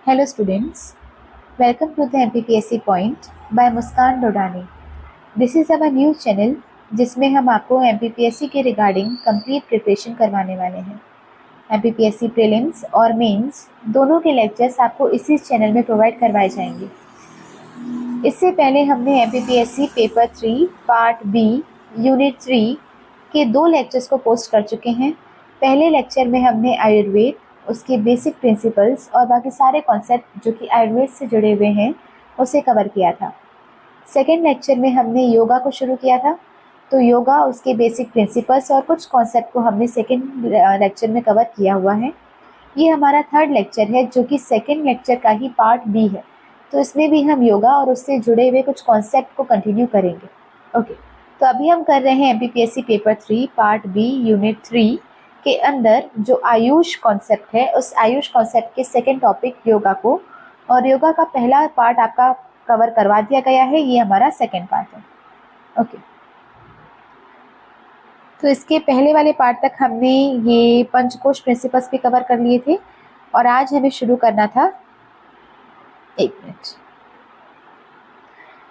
Hello students, welcome to the MPPSC Point by Muskan Dodani. This is our new channel जिसमें हम आपको MPPSC के regarding complete preparation करवाने वाले हैं। MPPSC प्रीलिम्स और मेंस दोनों के लेक्चर्स आपको इसी चैनल में प्रोवाइड करवाए जाएंगे। इससे पहले हमने MPPSC paper 3 part B unit 3 के 2 लेक्चर्स को पोस्ट कर चुके हैं। पहले लेक्चर में हमने आयुर्वेद, उसके बेसिक प्रिंसिपल्स और बाकी सारे कॉन्सेप्ट जो कि आयुर्वेद से जुड़े हुए हैं उसे कवर किया था। सेकेंड लेक्चर में हमने योगा को शुरू किया था, तो योगा, उसके बेसिक प्रिंसिपल्स और कुछ कॉन्सेप्ट को हमने सेकेंड लेक्चर में कवर किया हुआ है। ये हमारा थर्ड लेक्चर है जो कि सेकेंड लेक्चर का ही पार्ट बी है, तो इसमें भी हम योगा और उससे जुड़े हुए कुछ कॉन्सेप्ट को कंटिन्यू करेंगे। ओके, तो अभी हम कर रहे हैं MPPSC paper 3 part B unit 3 के अंदर जो आयुष कॉन्सेप्ट है, उस आयुष कॉन्सेप्ट के सेकेंड टॉपिक योगा को, और योगा का पहला पार्ट आपका कवर करवा दिया गया है। ये हमारा सेकेंड पार्ट है। ओके, तो इसके पहले वाले पार्ट तक हमने ये पंचकोश प्रिंसिपल्स भी कवर कर लिए थे और आज हमें शुरू करना था, एक मिनट,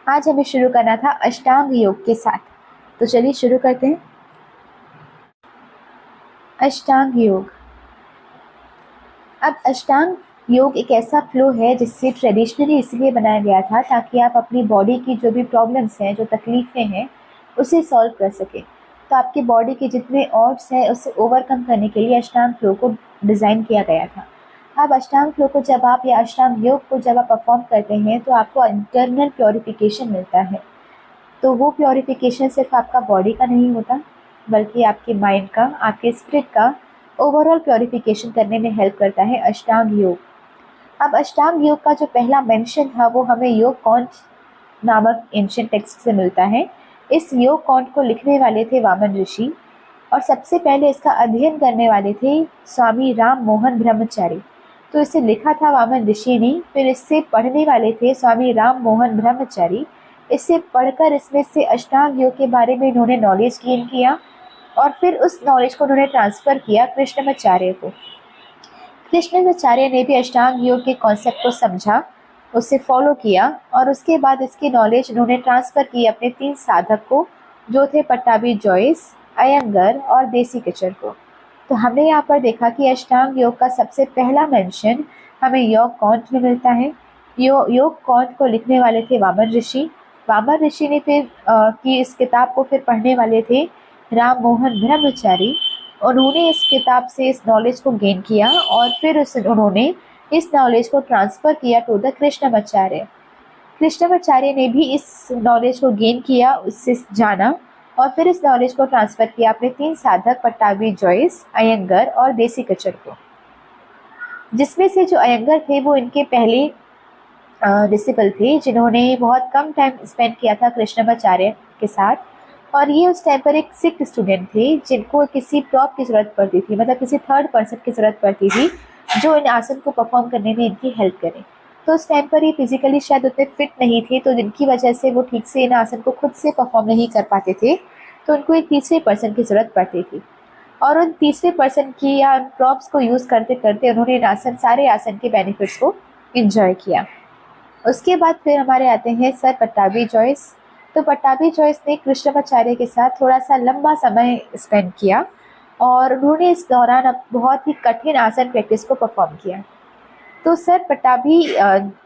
आज हमें शुरू करना था अष्टांग योग के साथ। तो चलिए शुरू करते हैं। अष्टांग योग। अब अष्टांग योग एक ऐसा फ्लो है जिससे ट्रेडिशनली इसलिए बनाया गया था ताकि आप अपनी बॉडी की जो भी प्रॉब्लम्स हैं, जो तकलीफ़ें हैं, उसे सॉल्व कर सकें। तो आपकी बॉडी के जितने ऑड्स हैं उसे ओवरकम करने के लिए अष्टांग फ्लो को डिज़ाइन किया गया था। अब अष्टांग फ्लो को जब आप, या अष्टांग योग को जब आप परफॉर्म करते हैं तो आपको इंटरनल प्योरिफिकेशन मिलता है। तो वो प्योरिफिकेशन सिर्फ आपका बॉडी का नहीं होता, बल्कि आपके माइंड का, आपके स्पिरिट का ओवरऑल प्योरिफिकेशन करने में हेल्प करता है अष्टांग योग। अब अष्टांग योग का जो पहला मेंशन था वो हमें योग कौंड नामक एंशिएंट टेक्स्ट से मिलता है। इस योग कौंड को लिखने वाले थे वामन ऋषि, और सबसे पहले इसका अध्ययन करने वाले थे स्वामी राम मोहन ब्रह्मचारी। तो इसे लिखा था वामन ऋषि ने, फिर इससे पढ़ने वाले थे स्वामी राम मोहन ब्रह्मचारी। इससे पढ़कर इसमें से अष्टांग योग के बारे में इन्होंने नॉलेज गेन किया और फिर उस नॉलेज को उन्होंने ट्रांसफ़र किया कृष्णाचार्य को। कृष्णाचार्य ने भी अष्टांग योग के कॉन्सेप्ट को समझा, उसे फॉलो किया और उसके बाद इसकी नॉलेज उन्होंने ट्रांसफ़र की अपने 3 साधक को, जो थे पट्टाभी जॉयस, अयंगर और देसी कचर को। तो हमने यहाँ पर देखा कि अष्टांग योग का सबसे पहला मेंशन हमें योग कौंड में मिलता है। योग कौंड को लिखने वाले थे वामन ऋषि। वामन ऋषि ने फिर की इस किताब को फिर पढ़ने वाले थे राम मोहन ब्रह्मचारी। उन्होंने इस किताब से इस नॉलेज को गेन किया और फिर उन्होंने इस नॉलेज को ट्रांसफ़र किया टू द कृष्णाचार्य। कृष्णाचार्य ने भी इस नॉलेज को गेन किया, उससे जाना और फिर इस नॉलेज को ट्रांसफ़र किया अपने 3 साधक पट्टाभी जॉयस, अयंगर और देसी कचर को, जिसमें से जो अयंगर थे वो इनके पहले डिसिपल थे जिन्होंने बहुत कम टाइम स्पेंड किया था कृष्णाचार्य के साथ। और ये उस टाइम पर एक सिक स्टूडेंट थे जिनको किसी प्रॉप की ज़रूरत पड़ती थी, मतलब किसी थर्ड पर्सन की ज़रूरत पड़ती थी जो इन आसन को परफॉर्म करने में इनकी हेल्प करे। तो उस टाइम पर ये फिजिकली शायद उतने फिट नहीं थे, तो जिनकी वजह से वो ठीक से इन आसन को खुद से परफॉर्म नहीं कर पाते थे, तो उनको एक तीसरे पर्सन की ज़रूरत पड़ती थी। और उन तीसरे पर्सन की या उन प्रॉप्स को यूज़ करते करते उन्होंने इन आसन, सारे आसन के बेनिफिट्स को इन्जॉय किया। उसके बाद फिर हमारे आते हैं सर पट्टाभी जॉयस। तो पट्टाभी जॉयस ने कृष्णाचार्य के साथ थोड़ा सा लंबा समय स्पेंड किया और उन्होंने इस दौरान अब बहुत ही कठिन आसन प्रैक्टिस को परफॉर्म किया। तो सर पट्टाभी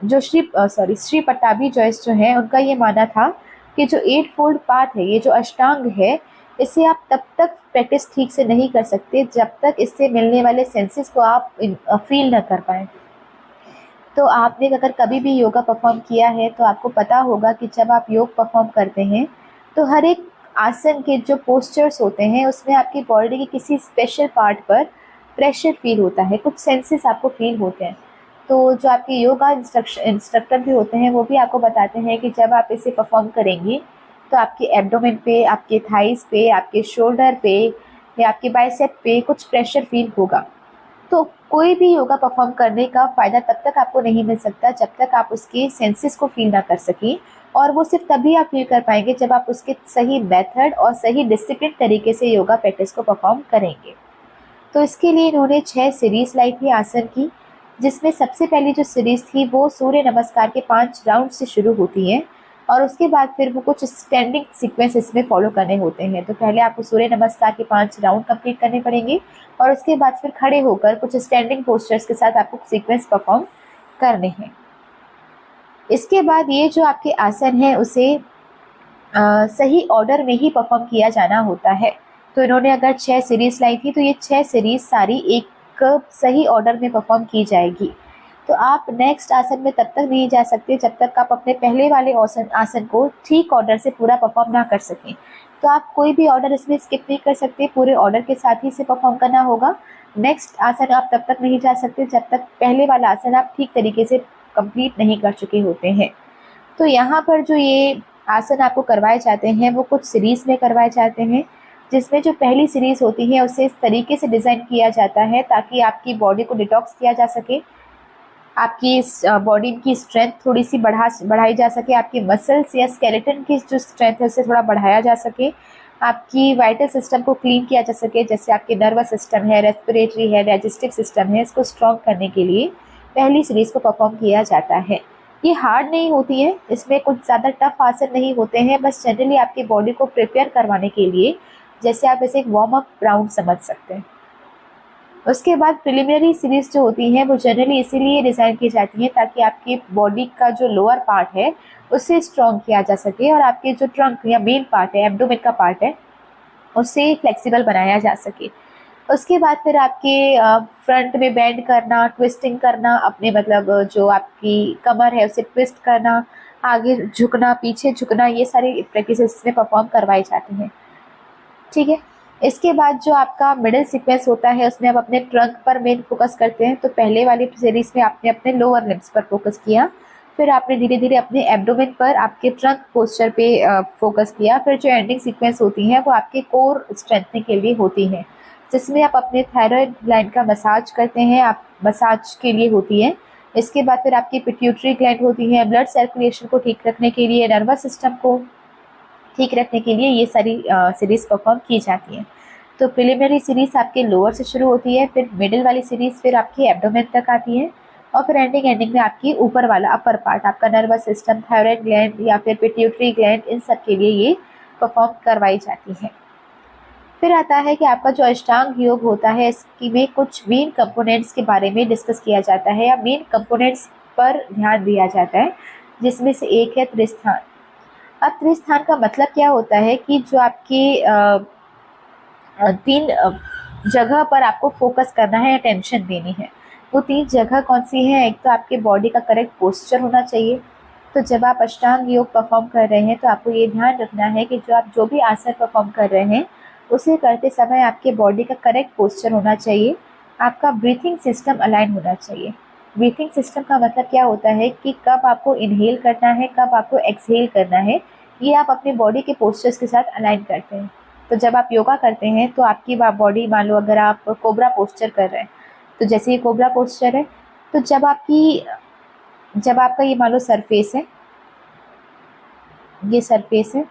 जो श्री पट्टाभी जॉयस जो है, उनका ये मानना था कि जो 8 फोल्ड पाथ है, ये जो अष्टांग है, इसे आप तब तक प्रैक्टिस ठीक से नहीं कर सकते जब तक इससे मिलने वाले सेंसेस को आप फील न कर पाएँ। तो आपने अगर कभी भी योगा परफॉर्म किया है तो आपको पता होगा कि जब आप योग परफॉर्म करते हैं तो हर एक आसन के जो पोस्चर्स होते हैं उसमें आपकी बॉडी के किसी स्पेशल पार्ट पर प्रेशर फील होता है, कुछ सेंसेस आपको फील होते हैं। तो जो आपके योगा इंस्ट्रक्टर भी होते हैं वो भी आपको बताते हैं कि जब आप इसे परफॉर्म करेंगे तो आपके एब्डोमेन पे, आपके थाइस पे, आपके शोल्डर पे या आपके बाइसेप पे कुछ प्रेशर फील होगा। तो कोई भी योगा परफॉर्म करने का फ़ायदा तब तक आपको नहीं मिल सकता जब तक आप उसके सेंसेस को फील ना कर सकें, और वो सिर्फ तभी आप फील कर पाएंगे जब आप उसके सही मेथड और सही डिसिप्लिन तरीके से योगा प्रैक्टिस को परफॉर्म करेंगे। तो इसके लिए इन्होंने 6 सीरीज़ लाई थी आसन की। जिसमें सबसे पहली जो सीरीज़ थी वो सूर्य नमस्कार के 5 राउंड से शुरू होती है और उसके बाद फिर वो कुछ स्टैंडिंग सीक्वेंस इसमें फॉलो करने होते हैं। तो पहले आपको सूर्य नमस्कार के 5 राउंड कंप्लीट करने पड़ेंगे और उसके बाद फिर खड़े होकर कुछ स्टैंडिंग पोस्चर्स के साथ आपको सीक्वेंस परफॉर्म करने हैं। इसके बाद ये जो आपके आसन है उसे सही ऑर्डर में ही परफॉर्म किया जाना होता है। तो इन्होंने अगर 6 सीरीज़ लाई थी तो ये 6 सीरीज़ सारी एक सही ऑर्डर में परफॉर्म की जाएगी। तो आप नेक्स्ट आसन में तब तक नहीं जा सकते जब तक आप अपने पहले वाले आसन को ठीक ऑर्डर से पूरा परफॉर्म ना कर सकें। तो आप कोई भी ऑर्डर इसमें स्किप नहीं कर सकते, पूरे ऑर्डर के साथ ही इसे परफॉर्म करना होगा। नेक्स्ट आसन आप तब तक नहीं जा सकते जब तक पहले वाला आसन आप ठीक तरीके से कंप्लीट नहीं कर चुके होते हैं। तो यहाँ पर जो ये आसन आपको करवाए जाते हैं वो कुछ सीरीज़ में करवाए जाते हैं, जिसमें जो पहली सीरीज़ होती है उसे इस तरीके से डिज़ाइन किया जाता है ताकि आपकी बॉडी को डिटॉक्स किया जा सके, आपकी इस बॉडी की स्ट्रेंथ थोड़ी सी बढ़ाई जा सके, आपकी मसल्स या स्केलेटन की जो स्ट्रेंथ है उसे थोड़ा बढ़ाया जा सके, आपकी वाइटल सिस्टम को क्लीन किया जा सके, जैसे आपके नर्वस सिस्टम है, रेस्पिरेटरी है, डाइजेस्टिव सिस्टम है, इसको स्ट्रॉन्ग करने के लिए पहली सीरीज़ को परफॉर्म किया जाता है। ये हार्ड नहीं होती है, इसमें कुछ ज़्यादा टफ आसन नहीं होते हैं, बस जनरली आपकी बॉडी को प्रिपेयर करवाने के लिए, जैसे आप इसे एक वार्म अप राउंड समझ सकते हैं। उसके बाद प्रिलिमिनरी सीरीज़ जो होती हैं वो जनरली इसीलिए डिज़ाइन की जाती हैं ताकि आपकी बॉडी का जो लोअर पार्ट है उसे स्ट्रॉन्ग किया जा सके और आपके जो ट्रंक या मेन पार्ट है, एब्डोमेन का पार्ट है, उसे फ्लेक्सिबल बनाया जा सके। उसके बाद फिर आपके फ्रंट में बेंड करना, ट्विस्टिंग करना, अपने मतलब जो आपकी कमर है उसे ट्विस्ट करना, आगे झुकना, पीछे झुकना, ये सारी प्रैक्टिसेस इसमें परफॉर्म करवाई जाती हैं। ठीक है। इसके बाद जो आपका मिडिल सीक्वेंस होता है उसमें आप अपने ट्रंक पर मेन फोकस करते हैं। तो पहले वाली सीरीज़ में आपने अपने लोअर लिम्स पर फोकस किया, फिर आपने धीरे धीरे अपने एब्डोमेन पर, आपके ट्रंक पोस्चर पे फोकस किया। फिर जो एंडिंग सीक्वेंस होती है वो आपके कोर स्ट्रेंथनिंग के लिए होती है, जिसमें आप अपने थायराइड ग्लैंड का मसाज करते हैं, आप मसाज के लिए होती है। इसके बाद फिर आपकी पिट्यूटरी ग्लैंड होती है, ब्लड सर्कुलेशन को ठीक रखने के लिए, नर्वस सिस्टम को ठीक रखने के लिए ये सारी सीरीज़ परफॉर्म की जाती है। तो प्रिलिमिनरी सीरीज़ आपके लोअर से शुरू होती है, फिर मिडिल वाली सीरीज़ फिर आपकी एब्डोमेन तक आती है और फिर एंडिंग में आपकी ऊपर वाला अपर पार्ट, आपका नर्वस सिस्टम, थायराइड ग्लैंड या फिर पिट्यूटरी ग्लैंड, इन सब के लिए ये परफॉर्म करवाई जाती है। फिर आता है कि आपका जो अष्टांग योग होता है इसकी में कुछ मेन कंपोनेंट्स के बारे में डिस्कस किया जाता है या मेन कंपोनेंट्स पर ध्यान दिया जाता है, जिसमें से एक है त्रिस्थान। अब त्रिस्थान का मतलब क्या होता है कि जो आपके 3 जगह पर आपको फोकस करना है, अटेंशन देनी है। वो 3 जगह कौन सी हैं? एक तो आपके बॉडी का करेक्ट पोस्चर होना चाहिए। तो जब आप अष्टांग योग परफॉर्म कर रहे हैं तो आपको ये ध्यान रखना है कि जो भी आसन परफॉर्म कर रहे हैं उसे करते समय आपके बॉडी का करेक्ट पोस्चर होना चाहिए। आपका ब्रीथिंग सिस्टम अलाइन होना चाहिए। ब्रीथिंग सिस्टम का मतलब क्या होता है कि कब आपको इनहेल करना है, कब आपको एक्सहेल करना है, ये आप अपने बॉडी के पोस्चर्स के साथ अलाइन करते हैं। तो जब आप योगा करते हैं तो आपकी बॉडी, मान लो अगर आप कोबरा पोस्चर कर रहे हैं तो जैसे ये कोबरा पोस्चर है, तो जब आपका ये मान लो सरफेस है, ये सरफेस है,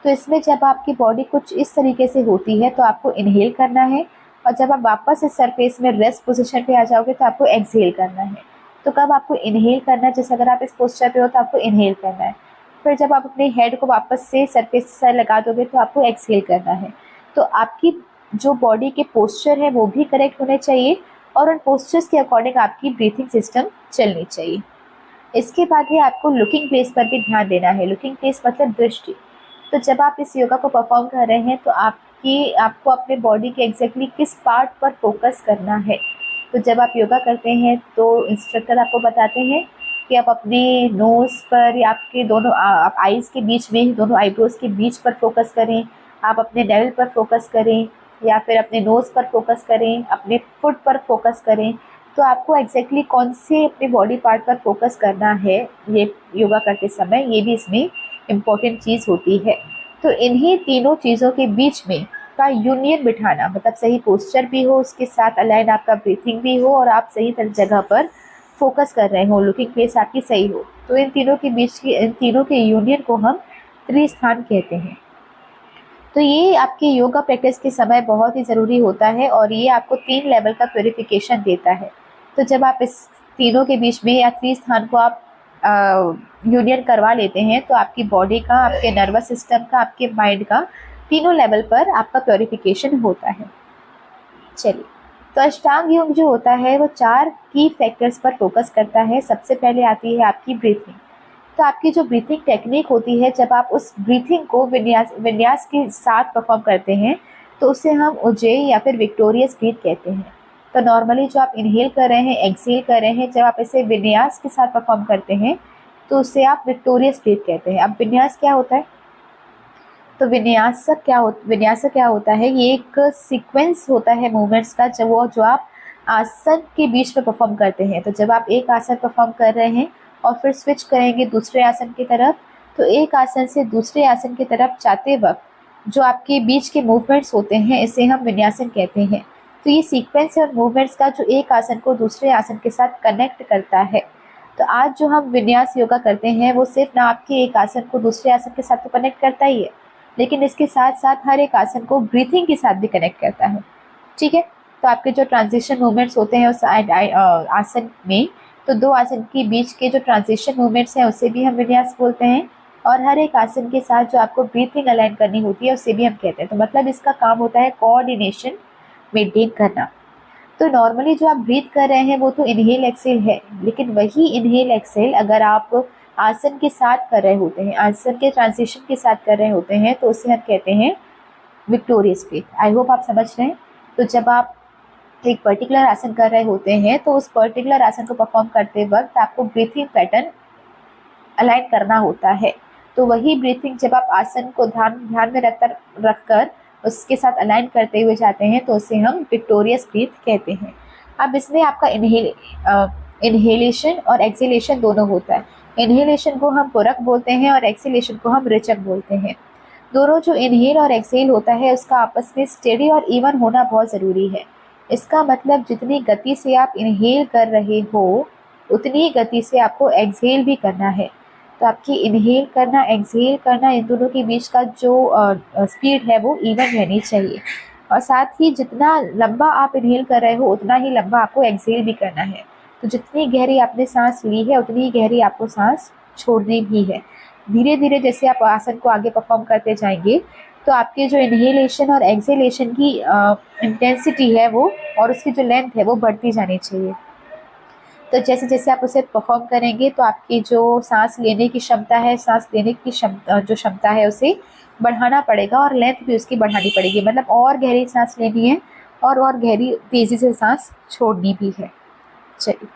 तो इसमें जब आपकी बॉडी कुछ इस तरीके से होती है तो आपको इनहेल करना है और जब आप वापस इस सरफेस में रेस्ट पोजीशन पे आ जाओगे तो आपको एक्सहेल करना है। तो कब आपको इनहेल करना है, जैसे अगर आप इस पोस्चर पे हो तो आपको इनहेल करना है। फिर जब आप अपने हेड को वापस से सरफेस से लगा दोगे तो आपको एक्सहेल करना है। तो आपकी जो बॉडी के पोस्चर है वो भी करेक्ट होने चाहिए और उन पोस्चर्स के अकॉर्डिंग आपकी ब्रीथिंग सिस्टम चलनी चाहिए। इसके बाद ही आपको लुकिंग प्लेस पर भी ध्यान देना है। लुकिंग प्लेस मतलब दृष्टि। तो जब आप इस योगा को परफॉर्म कर रहे हैं तो आपको अपने बॉडी के एग्जैक्टली किस पार्ट पर फोकस करना है। तो जब आप योगा करते हैं तो इंस्ट्रक्टर आपको बताते हैं कि आप अपने नोज़ पर या आपके दोनों आप आईज़ के बीच में, दोनों आईब्रोज़ के बीच पर फोकस करें, आप अपने नेवल पर फोकस करें या फिर अपने नोज़ पर फोकस करें, अपने फुट पर फोकस करें। तो आपको एग्जैक्टली कौन से अपने बॉडी पार्ट पर फोकस करना है ये योगा करते समय, ये भी इसमें इम्पोर्टेंट चीज़ होती है। तो इन्हीं तीनों चीज़ों के बीच में का यूनियन बिठाना, मतलब सही पोस्चर भी हो, उसके साथ अलाइन आपका ब्रीथिंग भी हो और आप सही जगह पर फोकस कर रहे हो, लुकिंग प्लेस आपकी सही हो, तो इन तीनों के यूनियन को हम त्रिस्थान कहते हैं। तो ये आपके योगा प्रैक्टिस के समय बहुत ही ज़रूरी होता है और ये आपको 3 लेवल का प्योरीफिकेशन देता है। तो जब आप इस तीनों के बीच में या त्रिस्थान को आप यूनियन करवा लेते हैं तो आपकी बॉडी का, आपके नर्वस सिस्टम का, आपके माइंड का, तीनों लेवल पर आपका प्योरिफिकेशन होता है। चलिए, तो अष्टांग योग जो होता है वो 4 की फैक्टर्स पर फोकस करता है। सबसे पहले आती है आपकी ब्रीथिंग। तो आपकी जो ब्रीथिंग टेक्निक होती है, जब आप उस ब्रीथिंग को विन्यास के साथ परफॉर्म करते हैं तो उसे हम उज्जयी या फिर विक्टोरियस ब्रीथ कहते हैं। तो नॉर्मली जो आप इनहेल कर रहे हैं, एक्सहेल कर रहे हैं, जब आप इसे विन्यास के साथ परफॉर्म करते हैं तो उसे आप विक्टोरियस ब्रीथ कहते हैं। अब विन्यास क्या होता है? तो विन्यास क्या होता है? ये एक सीक्वेंस होता है मूवमेंट्स का, जो आप आसन के बीच में परफॉर्म करते हैं। तो जब आप एक आसन परफॉर्म कर रहे हैं और फिर स्विच करेंगे दूसरे आसन की तरफ, तो एक आसन से दूसरे आसन की तरफ जाते वक्त जो आपके बीच के मूवमेंट्स होते हैं, इसे हम विन्यासन कहते हैं। तो ये सीक्वेंस और मूवमेंट्स का जो एक आसन को दूसरे आसन के साथ कनेक्ट करता है। तो आज जो हम विन्यास योगा करते हैं वो सिर्फ ना आपके एक आसन को दूसरे आसन के साथ तो कनेक्ट करता ही है, लेकिन इसके साथ साथ हर एक आसन को ब्रीथिंग के साथ भी कनेक्ट करता है। ठीक है, तो आपके जो ट्रांजिशन मूवमेंट्स होते हैं उस आसन में, तो 2 आसन के बीच के जो ट्रांजिशन मूवमेंट्स हैं उसे भी हम विन्यास बोलते हैं, और हर एक आसन के साथ जो आपको ब्रीथिंग अलाइन करनी होती है उसे भी हम कहते हैं। तो मतलब इसका काम होता है कोऑर्डिनेशन मेंटेन करना। तो नॉर्मली जो आप ब्रीथ कर रहे हैं वो तो इनहेल एक्सेल है, लेकिन वही इनहेल एक्सेल अगर आप आसन के साथ कर रहे होते हैं, आसन के ट्रांजिशन के साथ कर रहे होते हैं, तो उसे हम कहते हैं विक्टोरियस ब्रीथ। आई होप आप समझ रहे हैं। तो जब आप एक पर्टिकुलर आसन कर रहे होते हैं तो उस पर्टिकुलर आसन को परफॉर्म करते वक्त आपको ब्रीथिंग पैटर्न अलाइन करना होता है। तो वही ब्रीथिंग जब आप आसन को ध्यान में रखकर उसके साथ अलाइन करते हुए जाते हैं तो उसे हम विक्टोरियस ब्रीथ कहते हैं। अब इसमें आपका इनहेलेशन और एक्सेलेशन दोनों होता है। इनहेलेशन को हम पूरक बोलते हैं और एक्सेलेशन को हम रेचक बोलते हैं। दोनों जो इनहेल और एक्सेल होता है उसका आपस में स्टेडी और इवन होना बहुत ज़रूरी है। इसका मतलब जितनी गति से आप इनहेल कर रहे हो उतनी ही गति से आपको एक्सहेल भी करना है। तो आपकी इनहेल करना, एक्सहेल करना, इन दोनों के बीच का जो स्पीड है वो इवन रहनी चाहिए। और साथ ही जितना लंबा आप इनहेल कर रहे हो उतना ही लंबा आपको एक्सहेल भी करना है। तो जितनी गहरी आपने सांस ली है उतनी ही गहरी आपको सांस छोड़नी भी है। धीरे धीरे जैसे आप आसन को आगे परफॉर्म करते जाएंगे तो आपके जो इनहेलेशन और एक्सहेलेशन की इंटेंसिटी है वो और उसकी जो लेंथ है वो बढ़ती जानी चाहिए। तो जैसे जैसे आप उसे परफॉर्म करेंगे तो आपकी जो सांस लेने की क्षमता है, जो क्षमता है उसे बढ़ाना पड़ेगा और लेंथ भी उसकी बढ़ानी पड़ेगी। मतलब और गहरी सांस लेनी है और गहरी तेज़ी से सांस छोड़नी भी है। चलिए,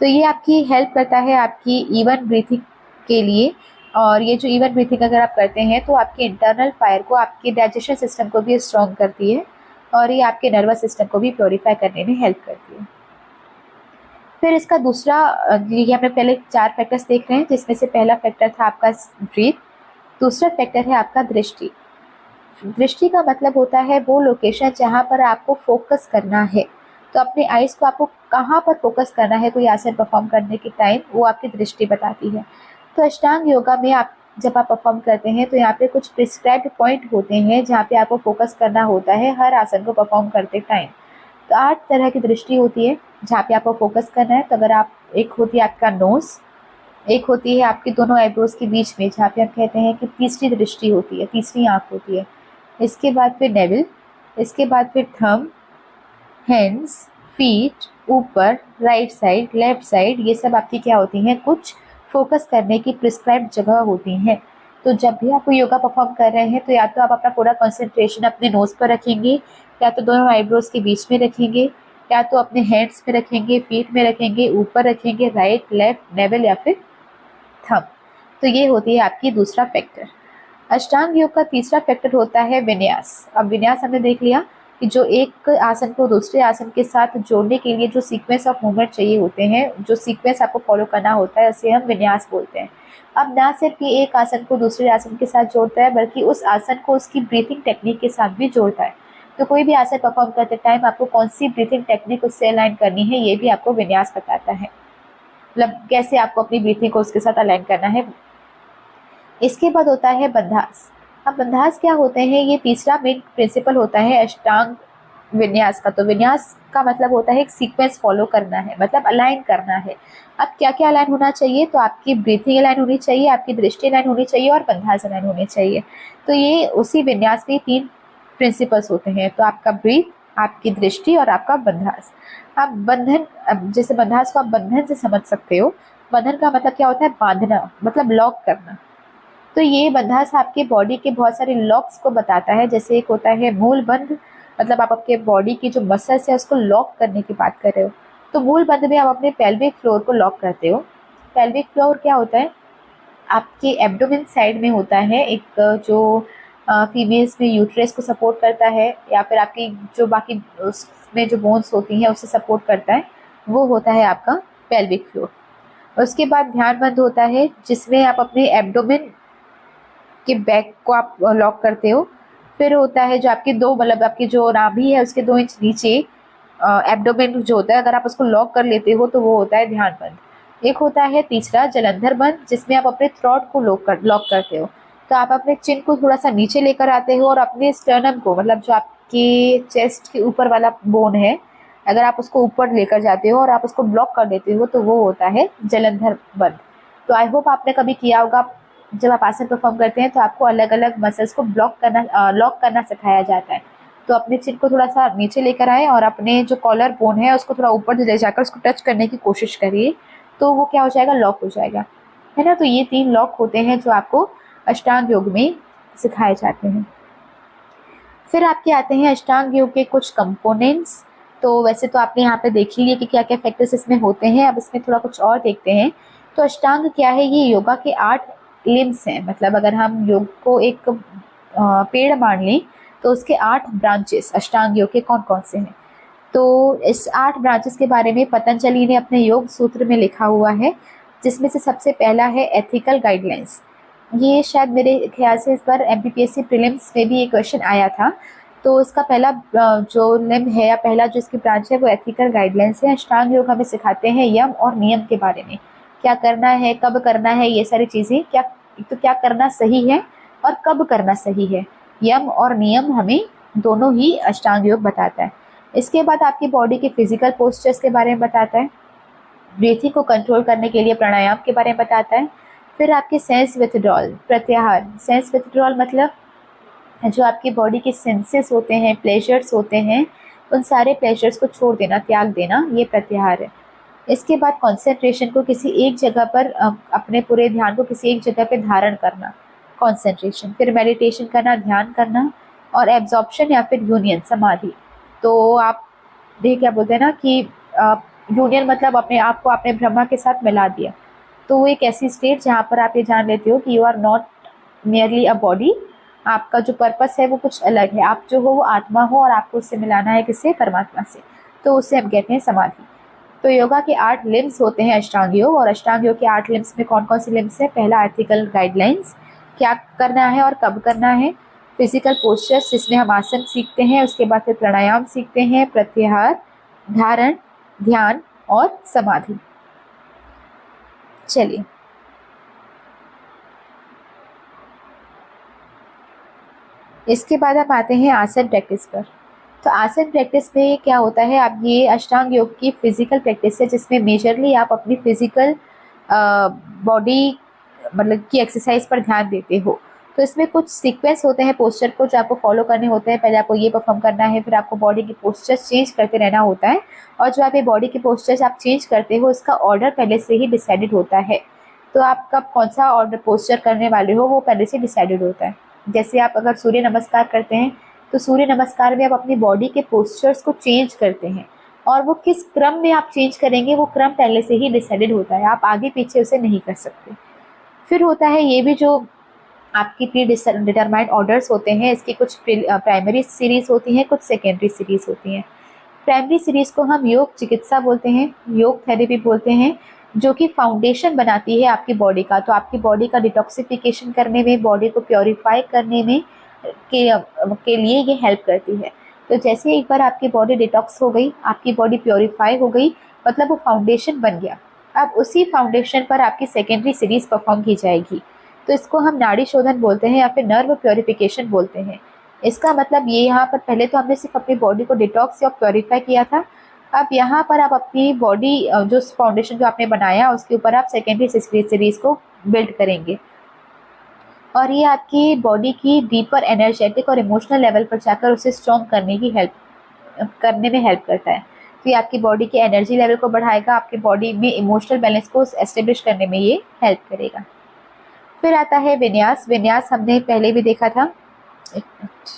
तो ये आपकी हेल्प करता है आपकी इवन ब्रीथिंग के लिए। और ये जो इवन ब्रीथिंग अगर आप करते हैं तो आपके इंटरनल फायर को, आपके डाइजेशन सिस्टम को भी स्ट्रॉन्ग करती है और ये आपके नर्वस सिस्टम को भी प्योरीफाई करने में हेल्प करती है। फिर इसका दूसरा, ये हमने पहले 4 फैक्टर्स देख रहे हैं जिसमें से पहला फैक्टर था आपका ब्रीथ, दूसरा फैक्टर है आपका दृष्टि। दृष्टि का मतलब होता है वो लोकेशन जहाँ पर आपको फोकस करना है। तो अपने आइज़ को आपको कहाँ पर फोकस करना है कोई आसन परफॉर्म करने के टाइम, वो आपकी दृष्टि बताती है। तो अष्टांग योगा में जब आप परफॉर्म करते हैं तो यहाँ पे कुछ प्रिस्क्राइब्ड पॉइंट होते हैं जहाँ पे आपको फोकस करना होता है हर आसन को परफॉर्म करते टाइम। तो 8 तरह की दृष्टि होती है जहाँ पे आपको फोकस करना है। तो अगर एक होती है आपका नोज़, एक होती है आपके दोनों आईब्रोज के बीच में जहाँ पे हम कहते हैं कि तीसरी दृष्टि होती है, तीसरी आँख होती है। इसके बाद फिर नेवल, इसके बाद फिर थंब, हैंड्स, फीट, ऊपर, राइट साइड, लेफ्ट साइड, ये सब आपकी क्या होती हैं, कुछ फोकस करने की प्रिस्क्राइब्ड जगह होती हैं। तो जब भी आप योगा परफॉर्म कर रहे हैं तो या तो आप अपना पूरा कंसंट्रेशन अपने नोज़ पर रखेंगे, या तो दोनों आईब्रोज के बीच में रखेंगे, या तो अपने हैंड्स में रखेंगे, फीट में रखेंगे, ऊपर रखेंगे, राइट, लेफ्ट, नेवल या फिर थंब। तो ये होती है आपकी दूसरा फैक्टर। अष्टांग योग का तीसरा फैक्टर होता है विन्यास। अब विन्यास हमने देख लिया कि जो एक आसन को दूसरे आसन के साथ जोड़ने के लिए जो सीक्वेंस ऑफ मूवमेंट चाहिए होते हैं, जो सीक्वेंस आपको फॉलो करना होता है, उसे हम विन्यास बोलते हैं। अब ना सिर्फ ये एक आसन को दूसरे आसन के साथ जोड़ता है बल्कि उस आसन को उसकी ब्रीथिंग टेक्निक के साथ भी जोड़ता है। तो कोई भी आसन परफॉर्म करते टाइम आपको कौन सी ब्रीथिंग टेक्निक उससे अलाइन करनी है ये भी आपको विन्यास बताता है। मतलब कैसे आपको अपनी ब्रीथिंग को उसके साथ अलाइन करना है। इसके बाद होता है बंधास। अब बंधास क्या होते हैं, ये तीसरा मेन प्रिंसिपल होता है अष्टांग विन्यास का। तो विन्यास का मतलब होता है एक सीक्वेंस फॉलो करना है, मतलब अलाइन करना है। अब क्या क्या अलाइन होना चाहिए, तो आपकी ब्रीथिंग अलाइन होनी चाहिए, आपकी दृष्टि अलाइन होनी चाहिए और बंधास अलाइन होनी चाहिए। तो ये उसी विन्यास के 3 प्रिंसिपल्स होते हैं। तो आपका ब्रीथ, आपकी दृष्टि और आपका बंधास। आप बंधन, अब जैसे बंधास को आप बंधन से समझ सकते हो। बंधन का मतलब क्या होता है, बांधना, मतलब लॉक करना। तो ये बंधास आपके बॉडी के बहुत सारे लॉक्स को बताता है। जैसे एक होता है मूल बंध, मतलब आप आपके बॉडी की जो मसल्स है उसको लॉक करने की बात कर रहे हो। तो मूल बंध में आप अपने पेल्विक फ्लोर को लॉक करते हो। पेल्विक फ्लोर क्या होता है, आपके एब्डोमेन साइड में होता है एक, जो फीमेल्स में यूट्रस को सपोर्ट करता है, या फिर आपकी जो बाकी उसमें जो बोन्स होती हैं उसे सपोर्ट करता है, वो होता है आपका पेल्विक फ्लोर। उसके बाद ध्यान बंध होता है, जिसमें आप अपने एब्डोमेन के बैक को आप लॉक करते हो। फिर होता है जो आपकी 2, मतलब आपकी जो नाभि है उसके 2 इंच नीचे एब्डोमेन जो होता है, अगर आप उसको लॉक कर लेते हो तो वो होता है ध्यान बंद। एक होता है तीसरा जलंधर बंद, जिसमें आप अपने थ्रोट को लॉक करते हो। तो आप अपने चिन को थोड़ा सा नीचे लेकर आते हो और अपने स्टर्नम को, मतलब जो आपके चेस्ट के ऊपर वाला बोन है, अगर आप उसको ऊपर लेकर जाते हो और आप उसको ब्लॉक कर देते हो तो वो होता है जलंधर बंद। तो आई होप आपने कभी किया होगा, जब आप आसन परफॉर्म करते हैं तो आपको अलग अलग मसल्स को लॉक करना सिखाया जाता है। तो अपने चिन को थोड़ा सा नीचे लेकर आए और अपने जो कॉलर बोन है उसको थोड़ा ऊपर ले जाकर उसको टच करने की कोशिश करिए, तो वो क्या हो जाएगा, लॉक हो जाएगा, है ना। तो ये 3 लॉक होते हैं जो आपको अष्टांग योग में सिखाए जाते हैं। फिर आपके आते हैं अष्टांग योग के कुछ कंपोनेंट्स। तो वैसे तो आपने यहाँ पे देख ही लिया कि क्या क्या फैक्टर्स इसमें होते हैं। अब इसमें थोड़ा कुछ और देखते हैं। तो अष्टांग क्या है, ये योगा के 8 लिम्स हैं। मतलब अगर हम योग को एक पेड़ मान लें तो उसके 8 ब्रांचेस अष्टांग योग के कौन कौन से हैं। तो इस 8 ब्रांचेस के बारे में पतंजलि ने अपने योग सूत्र में लिखा हुआ है, जिसमें से सबसे पहला है एथिकल गाइडलाइंस। ये शायद मेरे ख्याल से इस बार एमपीपीएससी प्रीलिम्स में भी ये क्वेश्चन आया था। तो इसका पहला जो लिम्ब है या पहला जो इसकी ब्रांच है वो एथिकल गाइडलाइंस है। अष्टांग योग हमें सिखाते हैं यम और नियम के बारे में, क्या करना है, कब करना है, ये सारी चीज़ें, क्या तो क्या करना सही है और कब करना सही है। यम और नियम हमें दोनों ही अष्टांग योग बताता है। इसके बाद आपकी बॉडी के फिजिकल पोस्चर्स के बारे में बताता है। ब्रीथिंग को कंट्रोल करने के लिए प्राणायाम के बारे में बताता है। फिर आपके सेंस विथड्रॉल, प्रत्याहार। सेंस विथड्रॉल मतलब जो आपकी बॉडी के सेंसेस होते हैं, प्लेजर्स होते हैं, उन सारे प्लेजर्स को छोड़ देना, त्याग देना, ये प्रत्याहार है। इसके बाद कंसंट्रेशन को किसी एक जगह पर अपने पूरे ध्यान को किसी एक जगह पे धारण करना, कंसंट्रेशन। फिर मेडिटेशन करना, ध्यान करना। और एब्जॉर्प्शन या फिर यूनियन, समाधि। तो आप ये क्या बोलते हैं ना कि यूनियन मतलब अपने आप को अपने ब्रह्मा के साथ मिला दिया। तो वो एक ऐसी स्टेट जहाँ पर आप ये जान लेते हो कि you are not merely a body, आपका जो पर्पस है वो कुछ अलग है, आप जो हो वो आत्मा हो और आपको उससे मिलाना है किससे, परमात्मा से। तो उसे हम कहते हैं समाधि। तो योगा के 8 लिम्स होते हैं अष्टांग योग, और अष्टांग योग के 8 लिम्स में कौन कौन से लिम्स हैं। पहला एथिकल गाइडलाइंस, क्या करना है और कब करना है। फिजिकल पोस्चर्स, जिसमें हम आसन सीखते हैं। उसके बाद फिर प्राणायाम सीखते हैं, प्रत्याहार, धारण, ध्यान और समाधि। चलिए, इसके बाद हम आते हैं आसन प्रैक्टिस पर। तो आसन प्रैक्टिस में क्या होता है, आप ये अष्टांग योग की फिजिकल प्रैक्टिस है, जिसमें मेजरली आप अपनी फिजिकल बॉडी मतलब की एक्सरसाइज पर ध्यान देते हो। तो इसमें कुछ सीक्वेंस होते हैं पोस्चर को जो आपको फॉलो करने होते हैं। पहले आपको ये परफॉर्म करना है, फिर आपको बॉडी के पोस्चर्स चेंज करते रहना होता है। और जो आप ये बॉडी के पोस्चर्स आप चेंज करते हो, उसका ऑर्डर पहले से ही डिसाइडेड होता है। तो आप कब कौन सा ऑर्डर पोस्चर करने वाले हो वो पहले से डिसाइडेड होता है। जैसे आप अगर सूर्य नमस्कार करते हैं तो सूर्य नमस्कार में आप अपनी बॉडी के पोस्चर्स को चेंज करते हैं, और वो किस क्रम में आप चेंज करेंगे वो क्रम पहले से ही डिसाइडेड होता है, आप आगे पीछे उसे नहीं कर सकते। फिर होता है ये भी जो आपकी प्री डिटरमाइंड ऑर्डर्स होते हैं, इसकी कुछ प्राइमरी सीरीज होती हैं, कुछ सेकेंडरी सीरीज होती हैं। प्राइमरी सीरीज को हम योग चिकित्सा बोलते हैं, योग थेरेपी बोलते हैं, जो कि फाउंडेशन बनाती है आपकी बॉडी का। तो आपकी बॉडी का डिटॉक्सिफिकेशन करने में, बॉडी को प्योरीफाई करने में के लिए ये हेल्प करती है। तो जैसे एक बार आपकी बॉडी डिटॉक्स हो गई, आपकी बॉडी प्योरीफाई हो गई, मतलब वो फाउंडेशन बन गया। अब उसी फाउंडेशन पर आपकी सेकेंडरी सीरीज परफॉर्म की जाएगी। तो इसको हम नाड़ी शोधन बोलते हैं या फिर नर्व प्योरीफिकेशन बोलते हैं। इसका मतलब ये यहाँ पर पहले तो हमने सिर्फ अपनी बॉडी को डिटॉक्स या प्योरीफाई किया था, अब यहाँ पर आप अपनी बॉडी जो फाउंडेशन जो आपने बनाया उसके ऊपर आप सेकेंडरी सीरीज को बिल्ड करेंगे, और ये आपकी बॉडी की डीपर एनर्जेटिक और इमोशनल लेवल पर जाकर उसे स्ट्रॉन्ग करने में हेल्प करता है। तो ये आपकी बॉडी के एनर्जी लेवल को बढ़ाएगा, आपकी बॉडी में इमोशनल बैलेंस को एस्टेब्लिश करने में ये हेल्प करेगा। फिर आता है विन्यास। विन्यास हमने पहले भी देखा था, एक मिनट।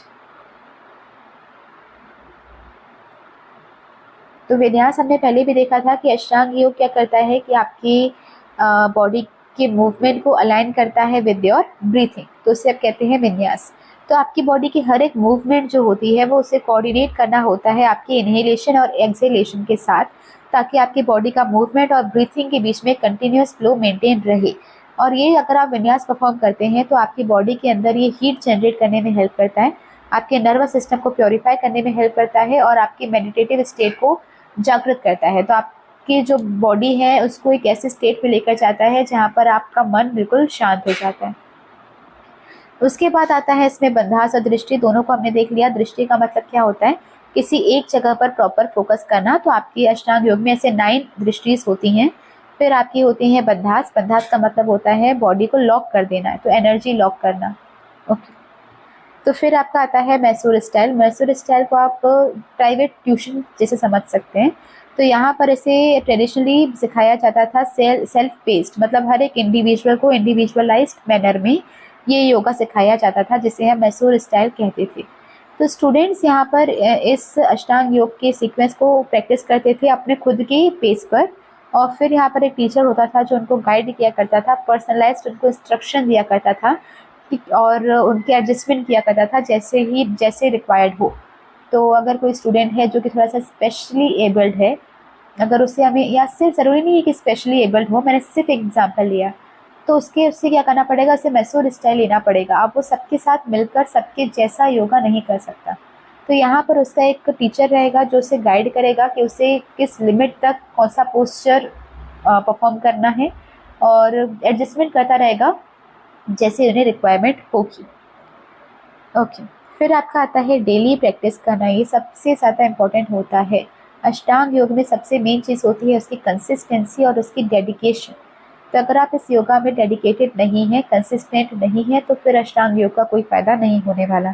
तो विन्यास हमने पहले भी देखा था कि अष्टांग योग क्या करता है कि आपकी बॉडी के मूवमेंट को अलाइन करता है विद योर ब्रीथिंग, तो उसे आप कहते हैं विन्यास। तो आपकी बॉडी की हर एक मूवमेंट जो होती है वो उसे कोऑर्डिनेट करना होता है आपकी इनहेलेशन और एक्सहेलेशन के साथ, ताकि आपकी बॉडी का मूवमेंट और ब्रीथिंग के बीच में कंटिन्यूस फ्लो मेंटेन रहे। और ये अगर आप विन्यास परफॉर्म करते हैं तो आपकी बॉडी के अंदर ये हीट जनरेट करने में हेल्प करता है, आपके नर्वस सिस्टम को प्योरीफाई करने में हेल्प करता है और आपकी मेडिटेटिव स्टेट को जागृत करता है। तो आपकी जो बॉडी है उसको एक ऐसे स्टेट पे लेकर जाता है जहाँ पर आपका मन बिल्कुल शांत हो जाता है। उसके बाद आता है इसमें बंधास और दृष्टि, दोनों को हमने देख लिया। दृष्टि का मतलब क्या होता है, किसी एक जगह पर प्रॉपर फोकस करना। तो आपकी अष्टांग योग में ऐसे 9 दृष्टिज होती हैं। फिर आपकी होती है बंधास। बंधास का मतलब होता है बॉडी को लॉक कर देना है, तो एनर्जी लॉक करना। ओके। तो फिर आपका आता है मैसूर स्टाइल। मैसूर स्टाइल को आप प्राइवेट ट्यूशन जैसे समझ सकते हैं। तो यहाँ पर इसे ट्रेडिशनली सिखाया जाता था सेल्फ पेस्ड, मतलब हर एक इंडिविजुअल को इंडिविजुअलाइज्ड मैनर में ये योगा सिखाया जाता था, जिसे हम मैसूर स्टाइल कहते थे। तो स्टूडेंट्स यहाँ पर इस अष्टांग योग के सीक्वेंस को प्रैक्टिस करते थे अपने खुद के पेस पर, और फिर यहाँ पर एक टीचर होता था जो उनको गाइड किया करता था, पर्सनलाइज्ड उनको इंस्ट्रक्शन दिया करता था और उनके एडजस्टमेंट किया करता था जैसे रिक्वायर्ड हो। तो अगर कोई स्टूडेंट है जो कि थोड़ा सा स्पेशली एबल्ड है, अगर उससे हमें, या सिर्फ ज़रूरी नहीं है कि स्पेशली एबल्ड हो, मैंने सिर्फ एग्जांपल लिया, तो उससे क्या करना पड़ेगा, उसे मैसूर स्टाइल लेना पड़ेगा। अब वो सबके साथ मिलकर सबके जैसा योगा नहीं कर सकता, तो यहाँ पर उसका एक टीचर रहेगा जो उसे गाइड करेगा कि उसे किस लिमिट तक कौन सा पोस्चर परफॉर्म करना है, और एडजस्टमेंट करता रहेगा जैसे उन्हें रिक्वायरमेंट होगी। ओके। फिर आपका आता है डेली प्रैक्टिस करना। ये सबसे ज़्यादा इम्पोर्टेंट होता है। अष्टांग योग में सबसे मेन चीज़ होती है उसकी कंसिस्टेंसी और उसकी डेडिकेशन। तो अगर आप इस योगा में डेडिकेटेड नहीं है, कंसिस्टेंट नहीं है, तो फिर अष्टांग योग का कोई फ़ायदा नहीं होने वाला।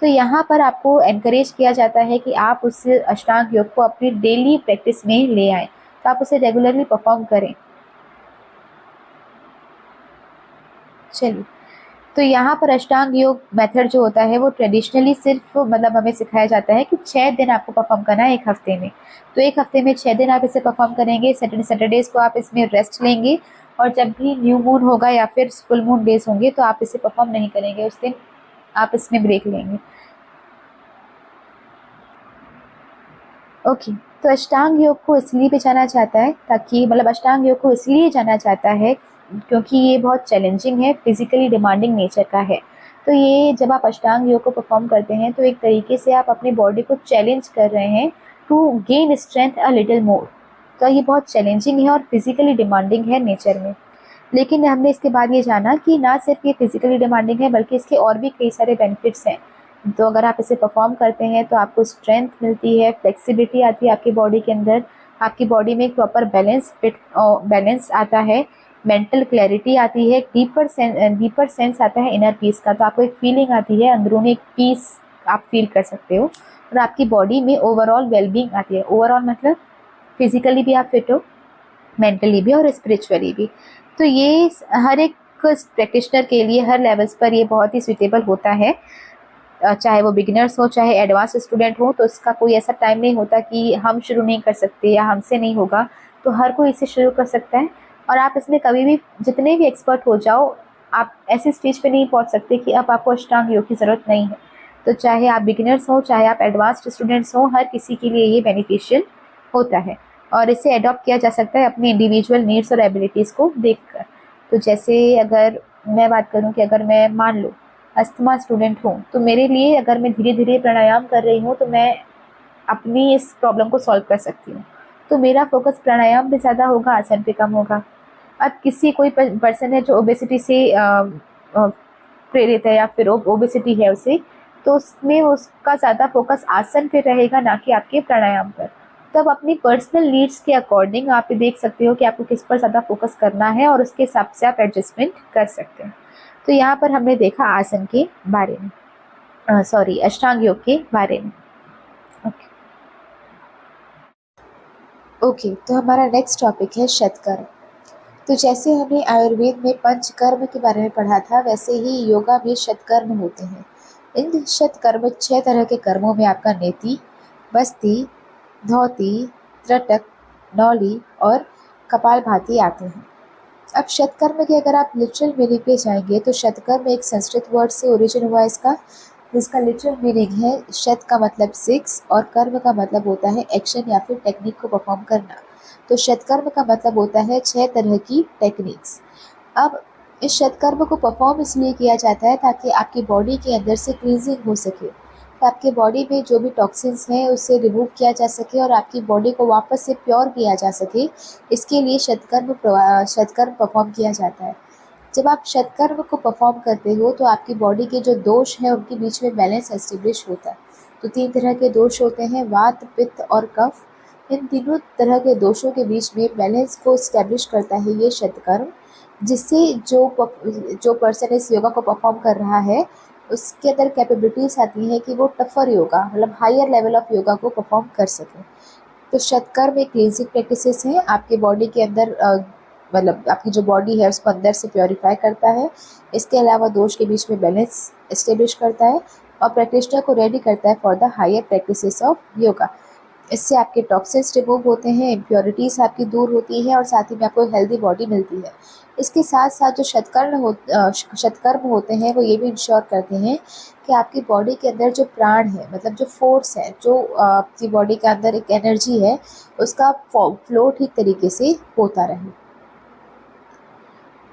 तो यहाँ पर आपको एनकरेज किया जाता है कि आप उस अष्टांग योग को अपनी डेली प्रैक्टिस में ले आएँ, तो आप उसे रेगुलरली परफॉर्म करें। चलिए, तो यहाँ पर अष्टांग योग मेथड जो होता है वो ट्रेडिशनली सिर्फ मतलब हमें सिखाया जाता है कि 6 दिन आपको परफॉर्म करना है एक हफ्ते में। तो एक हफ्ते में 6 दिन आप इसे परफॉर्म करेंगे। सैटरडेज को आप इसमें रेस्ट लेंगे, और जब भी न्यू मून होगा या फिर फुल मून डेज होंगे तो आप इसे परफॉर्म नहीं करेंगे, उस दिन आप इसमें ब्रेक लेंगे। ओके। तो अष्टांग योग को इसलिए भी जाना जाता है ताकि मतलब अष्टांग योग को इसलिए जाना जाता है क्योंकि ये बहुत चैलेंजिंग है, फिजिकली डिमांडिंग नेचर का है। तो ये जब आप अष्टांग योग को परफॉर्म करते हैं तो एक तरीके से आप अपनी बॉडी को चैलेंज कर रहे हैं to gain strength a little more. तो ये बहुत चैलेंजिंग है और फिजिकली डिमांडिंग है नेचर में। लेकिन हमने इसके बाद ये जाना कि ना सिर्फ ये फिजिकली डिमांडिंग है बल्कि इसके और भी कई सारे बेनिफिट्स हैं। तो अगर आप इसे परफॉर्म करते हैं तो आपको स्ट्रेंथ मिलती है, फ्लेक्सिबिलिटी आती है आपकी बॉडी के अंदर, आपकी बॉडी में एक प्रॉपर बैलेंस आता है, मेंटल क्लैरिटी आती है, डीपर सेंस आता है इनर पीस का। तो आपको एक फीलिंग आती है, अंदरूनी एक पीस आप फील कर सकते हो, और आपकी बॉडी में ओवरऑल वेलबींग आती है। ओवरऑल मतलब फिजिकली भी आप फिट हो, मेंटली भी और स्पिरिचुअली भी। तो ये हर एक प्रैक्टिशनर के लिए हर लेवल्स पर ये बहुत ही सुटेबल होता है, चाहे वो बिगिनर्स हो चाहे एडवांस स्टूडेंट हो। तो इसका कोई ऐसा टाइम नहीं होता कि हम शुरू नहीं कर सकते या हमसे नहीं होगा, तो हर कोई इसे शुरू कर सकता है। और आप इसमें कभी भी जितने भी एक्सपर्ट हो जाओ, आप ऐसी स्टेज पे नहीं पहुंच सकते कि अब आपको अष्टांग योग की ज़रूरत नहीं है। तो चाहे आप बिगिनर्स हो चाहे आप एडवांस्ड स्टूडेंट्स हो, हर किसी के लिए ये बेनिफिशियल होता है, और इसे अडॉप्ट किया जा सकता है अपनी इंडिविजुअल नीड्स और एबिलिटीज़ को देखकर। तो जैसे अगर मैं बात करूँ कि अगर मैं मान लो अस्थमा स्टूडेंट हूँ, तो मेरे लिए अगर मैं धीरे धीरे प्राणायाम कर रही हूँ तो मैं अपनी इस प्रॉब्लम को सॉल्व कर सकती हूँ। तो मेरा फोकस प्राणायाम पे ज़्यादा होगा, आसन पे कम होगा। अब कोई पर्सन है जो ओबेसिटी से प्रेरित है या फिर ओबेसिटी है उसे, तो उसमें उसका ज़्यादा फोकस आसन पे रहेगा, ना कि आपके प्राणायाम पर। तब अपनी पर्सनल नीड्स के अकॉर्डिंग आप ये देख सकते हो कि आपको किस पर ज़्यादा फोकस करना है और उसके हिसाब से आप एडजस्टमेंट कर सकते हैं। तो यहाँ पर हमने देखा आसन के बारे में, सॉरी अष्टांग योग के बारे में। ओके ओके, तो हमारा नेक्स्ट टॉपिक है शतकर्म। तो जैसे हमने आयुर्वेद में पंचकर्म के बारे में पढ़ा था, वैसे ही योगा में शतकर्म होते हैं। इन शतकर्म 6 तरह के कर्मों में आपका नेति, बस्ती, धौती, त्रटक, नौली और कपालभाति आते हैं। अब शतकर्म के अगर आप लिटरल मीनिंग पे जाएंगे तो शतकर्म एक संस्कृत वर्ड से ओरिजिन हुआ इसका, जिसका लिटरल मीनिंग है शत का मतलब 6 और कर्म का मतलब होता है एक्शन या फिर टेक्निक को परफॉर्म करना। तो शतकर्म का मतलब होता है 6 तरह की टेक्निक्स। अब इस शतकर्म को परफॉर्म इसलिए किया जाता है ताकि आपकी बॉडी के अंदर से क्लींजिंग हो सके, तो आपके बॉडी में जो भी टॉक्सिन्स हैं उससे रिमूव किया जा सके और आपकी बॉडी को वापस से प्योर किया जा सके। इसके लिए शतकर्म परफॉर्म किया जाता है। जब आप शतकर्म को परफॉर्म करते हो तो आपकी बॉडी के जो दोष हैं उनके बीच में बैलेंस एस्टेब्लिश होता है। तो 3 तरह के दोष होते हैं, वात, पित्त और कफ। इन तीनों तरह के दोषों के बीच में बैलेंस को एस्टेब्लिश करता है ये शतकर्म, जिससे जो पर्सन इस योगा को परफॉर्म कर रहा है उसके अंदर कैपेबिलिटीज आती है कि वो टफर योगा मतलब हायर लेवल ऑफ योगा को परफॉर्म कर सके। तो शतकर्म एक क्लींजिंग प्रैक्टिसेस है, आपके बॉडी के अंदर मतलब आपकी जो बॉडी है उसको अंदर से प्योरीफाई करता है। इसके अलावा दोष के बीच में बैलेंस एस्टेब्लिश करता है और प्रैक्टिशनर को रेडी करता है for the higher practices of yoga. इससे आपके टॉक्सिन्स रिमूव होते हैं, इम्प्योरिटीज़ आपकी दूर होती है और साथ ही में आपको हेल्दी बॉडी मिलती है। इसके साथ साथ जो शतकर्म होते हैं वो ये भी इंश्योर करते हैं कि आपकी बॉडी के अंदर जो प्राण है, मतलब जो फोर्स है, जो आपकी बॉडी के अंदर एक एनर्जी है, उसका फ्लो ठीक तरीके से होता रहे।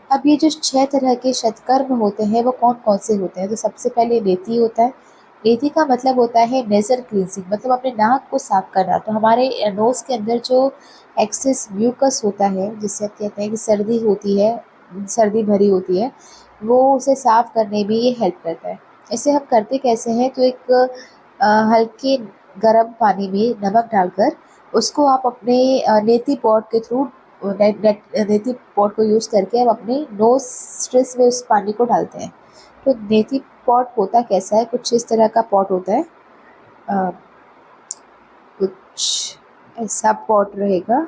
अब ये जो 6 तरह के शतकर्म होते हैं वो कौन कौन से होते हैं, तो सबसे पहले नेति होता है। नेति का मतलब होता है नेज़ल क्लींजिंग, मतलब अपने नाक को साफ करना। तो हमारे नोज़ के अंदर जो एक्सेस म्यूकस होता है, जिससे कहते हैं कि सर्दी होती है, सर्दी भरी होती है, वो उसे साफ करने में ये हेल्प करता है। इसे हम करते कैसे हैं, तो एक हल्के गर्म पानी में नमक डालकर उसको आप अपने नेति पॉट के थ्रू नेति पॉट को यूज़ करके हम अपने नोज स्ट्रेस में उस पानी को डालते हैं। तो नेति पॉट होता कैसा है, कुछ इस तरह का पॉट होता है, कुछ ऐसा पॉट रहेगा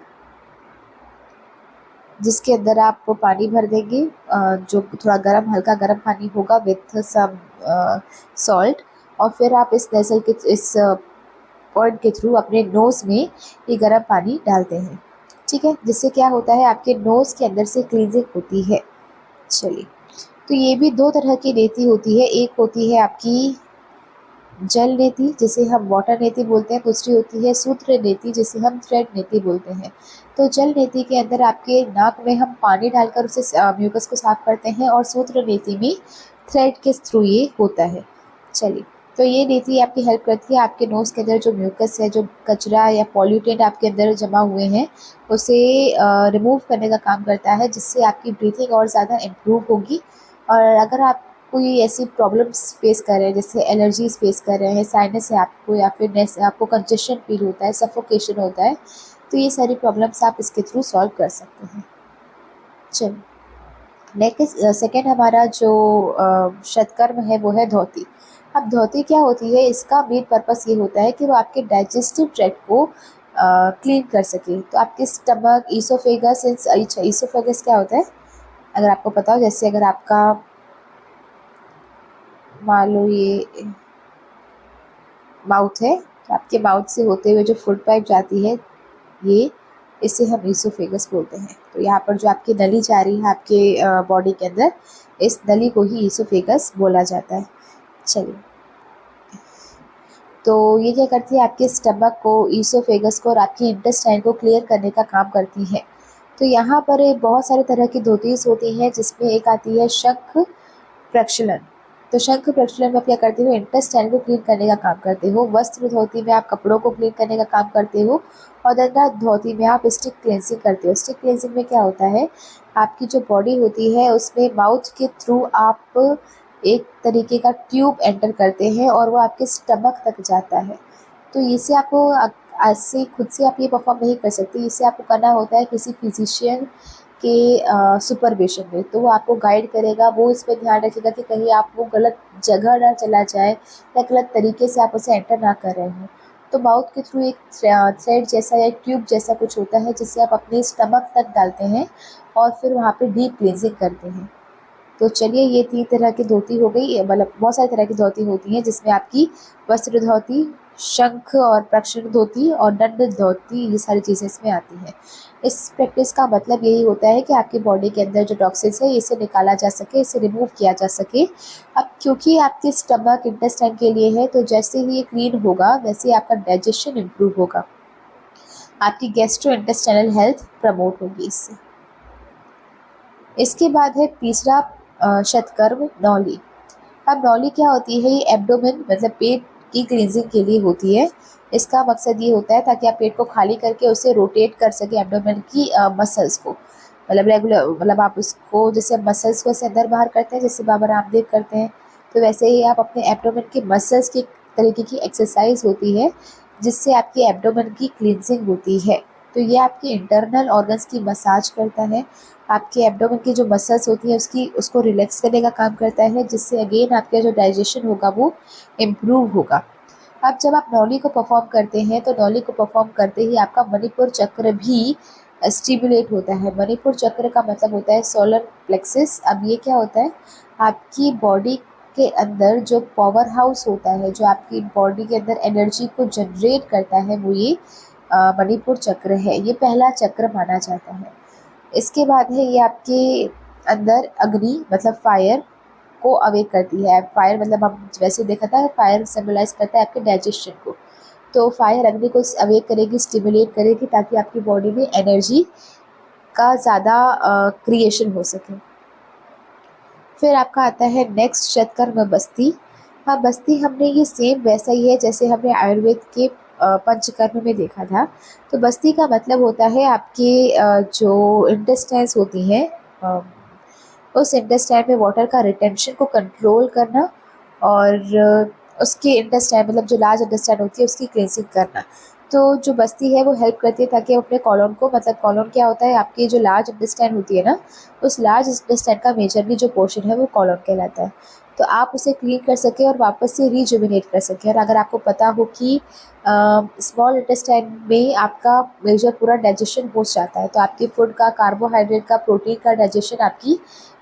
जिसके अंदर आप पानी भर देंगे, जो थोड़ा गर्म हल्का गर्म पानी होगा विथ सम सॉल्ट, और फिर आप इस पॉइंट के थ्रू अपने नोज़ में ये गर्म पानी डालते हैं। ठीक है, जिससे क्या होता है आपके नोज़ के अंदर से क्लींजिंग होती है। चलिए, तो ये भी 2 तरह की नेति होती है, एक होती है आपकी जल नेति जिसे हम वाटर नेति बोलते हैं, दूसरी होती है सूत्र नेति जिसे हम थ्रेड नेति बोलते हैं। तो जल नेति के अंदर आपके नाक में हम पानी डालकर उसे म्यूकस को साफ करते हैं और सूत्र नेति में थ्रेड के थ्रू ये होता है। चलिए, तो ये नीति आपकी हेल्प करती है आपके नोज़ के अंदर जो म्यूकस है, जो कचरा या पॉल्यूटेंट आपके अंदर जमा हुए हैं, उसे रिमूव करने का काम करता है, जिससे आपकी ब्रीथिंग और ज़्यादा इम्प्रूव होगी। और अगर आप कोई ऐसी प्रॉब्लम्स फेस कर रहे हैं, जैसे एलर्जीज फेस कर रहे हैं, साइनस है आपको, या फिर आपको कंजेशन फील होता है, सफोकेशन होता है, तो ये सारी प्रॉब्लम्स आप इसके थ्रू सॉल्व कर सकते हैं। चलिए, नेक्स्ट सेकेंड हमारा जो शतकर्म है वो है धौती। अब धौती क्या होती है, इसका मेन पर्पस ये होता है कि वो आपके डाइजेस्टिव ट्रैक्ट को क्लीन कर सके। तो आपके स्टमक, ईसोफेगस, ईसोफेगस क्या होता है अगर आपको पता हो, जैसे अगर आपका मान लो ये माउथ है, तो आपके माउथ से होते हुए जो फूड पाइप जाती है, ये इसे हम ईसोफेगस बोलते हैं। तो यहाँ पर जो आपकी नली जा रही है आपके बॉडी के अंदर, इस नली को ही ईसोफेगस बोला जाता है। चलिए, तो ये क्या करती है, आपके स्टमक को, ईसोफेगस को और आपकी इंटेस्टाइन को क्लियर करने का काम करती है। तो यहाँ पर बहुत सारे तरह की धोतीज होती हैं, जिसमें एक आती है शंख प्रक्षालन। तो शंख प्रक्षालन में आप क्या करते हो, इंटेस्टाइन को क्लीन करने का काम करते हो। वस्त्र धोती में आप कपड़ों को क्लीन करने का काम करते हो। और दंडा धोती में आप स्टिक क्लेंजिंग करते हो। स्टिक क्लेंजिंग में क्या होता है, आपकी जो बॉडी होती है उसमें माउथ के थ्रू आप एक तरीके का ट्यूब एंटर करते हैं और वो आपके स्टमक तक जाता है। तो इससे आपको आज से खुद से आप ये परफॉर्म नहीं कर सकते, इससे आपको करना होता है किसी फिजिशियन के सुपरविजन में। तो वो आपको गाइड करेगा, वो इस पे ध्यान रखेगा कि कहीं आप वो गलत जगह ना चला जाए या गलत तरीके से आप उसे एंटर ना कर रहे हो। तो माउथ के थ्रू एक थ्रेड जैसा या एक ट्यूब जैसा कुछ होता है जिससे आप अपने स्टमक तक डालते हैं और फिर वहाँ पे डीप क्लींजिंग करते हैं। तो चलिए, ये 3 तरह की धोती हो गई, मतलब बहुत सारी तरह की धोती होती हैं जिसमें आपकी वस्त्र धोती, शंख और प्रक्षण धोती और दंड धोती, ये सारी चीज़ें इसमें आती हैं। इस प्रैक्टिस का मतलब यही होता है कि आपकी बॉडी के अंदर जो टॉक्सिन्स है इसे निकाला जा सके, इसे रिमूव किया जा सके। अब क्योंकि आपके स्टमक इंटेस्टाइन के लिए है, तो जैसे ही ये क्लीन होगा वैसे ही आपका डाइजेशन इम्प्रूव होगा, आपकी गैस्ट्रो इंटेस्टाइनल हेल्थ प्रमोट होगी इससे। इसके बाद है तीसरा शतकर्म नौली। अब नौली क्या होती है? ये एब्डोमेन मतलब पेट की क्लींजिंग के लिए होती है। इसका मकसद ये होता है ताकि आप पेट को खाली करके उसे रोटेट कर सकें, एब्डोमेन की मसल्स को, मतलब रेगुलर, मतलब आप उसको जैसे मसल्स को ऐसे अंदर बाहर करते हैं जैसे बाबा रामदेव करते हैं, तो वैसे ही आप अपने एब्डोमेन के मसल्स की एक तरीके की एक्सरसाइज होती है जिससे आपकी एब्डोमेन की क्लींजिंग होती है। तो ये आपके इंटरनल ऑर्गन्स की मसाज करता है, आपके एब्डोमेन की जो मसल्स होती है उसको रिलैक्स करने का काम करता है, जिससे अगेन आपका जो डाइजेशन होगा वो इम्प्रूव होगा। अब जब आप नौली को परफॉर्म करते हैं तो नौली को परफॉर्म करते ही आपका मणिपुर चक्र भी स्टिमुलेट होता है। मणिपुर चक्र का मतलब होता है सोलर प्लेक्सिस। अब ये क्या होता है? आपकी बॉडी के अंदर जो पावर हाउस होता है, जो आपकी बॉडी के अंदर एनर्जी को जनरेट करता है, वो ये मणिपुर चक्र है। ये पहला चक्र माना जाता है। इसके बाद है ये आपके अंदर अग्नि मतलब फायर को अवेक करती है। फायर मतलब हम वैसे देखा था, फायर सिंबलाइज करता है आपके डाइजेशन को। तो फायर अग्नि को अवेक करेगी, स्टिमुलेट करेगी ताकि आपकी बॉडी में एनर्जी का ज़्यादा क्रिएशन हो सके। फिर आपका आता है नेक्स्ट शतकर्म बस्ती। हाँ, बस्ती हमने ये सेम वैसा ही है जैसे हमने आयुर्वेद के पंचकर्म में देखा था। तो बस्ती का मतलब होता है आपके जो इंटेस्टाइन्स होती हैं, उस इंटेस्टाइन में वाटर का रिटेंशन को कंट्रोल करना और उसके इंटेस्टाइन मतलब जो लार्ज इंटेस्टाइन होती है उसकी क्लींजिंग करना। तो जो बस्ती है वो हेल्प करती है ताकि अपने कॉलोन को, मतलब कॉलोन क्या होता है? आपकी जो लार्ज इंटेस्टाइन होती है ना, उस लार्ज इंटेस्टाइन का मेजरली जो पोर्शन है वो कॉलोन कहलाता है। तो आप उसे क्लीन कर सकें और वापस से रिजुविनेट कर सकें। और अगर आपको पता हो कि स्मॉल इंटेस्टाइन में आपका मेजर पूरा डाइजेशन हो जाता है, तो आपकी फूड का, कार्बोहाइड्रेट का, प्रोटीन का डाइजेशन आपकी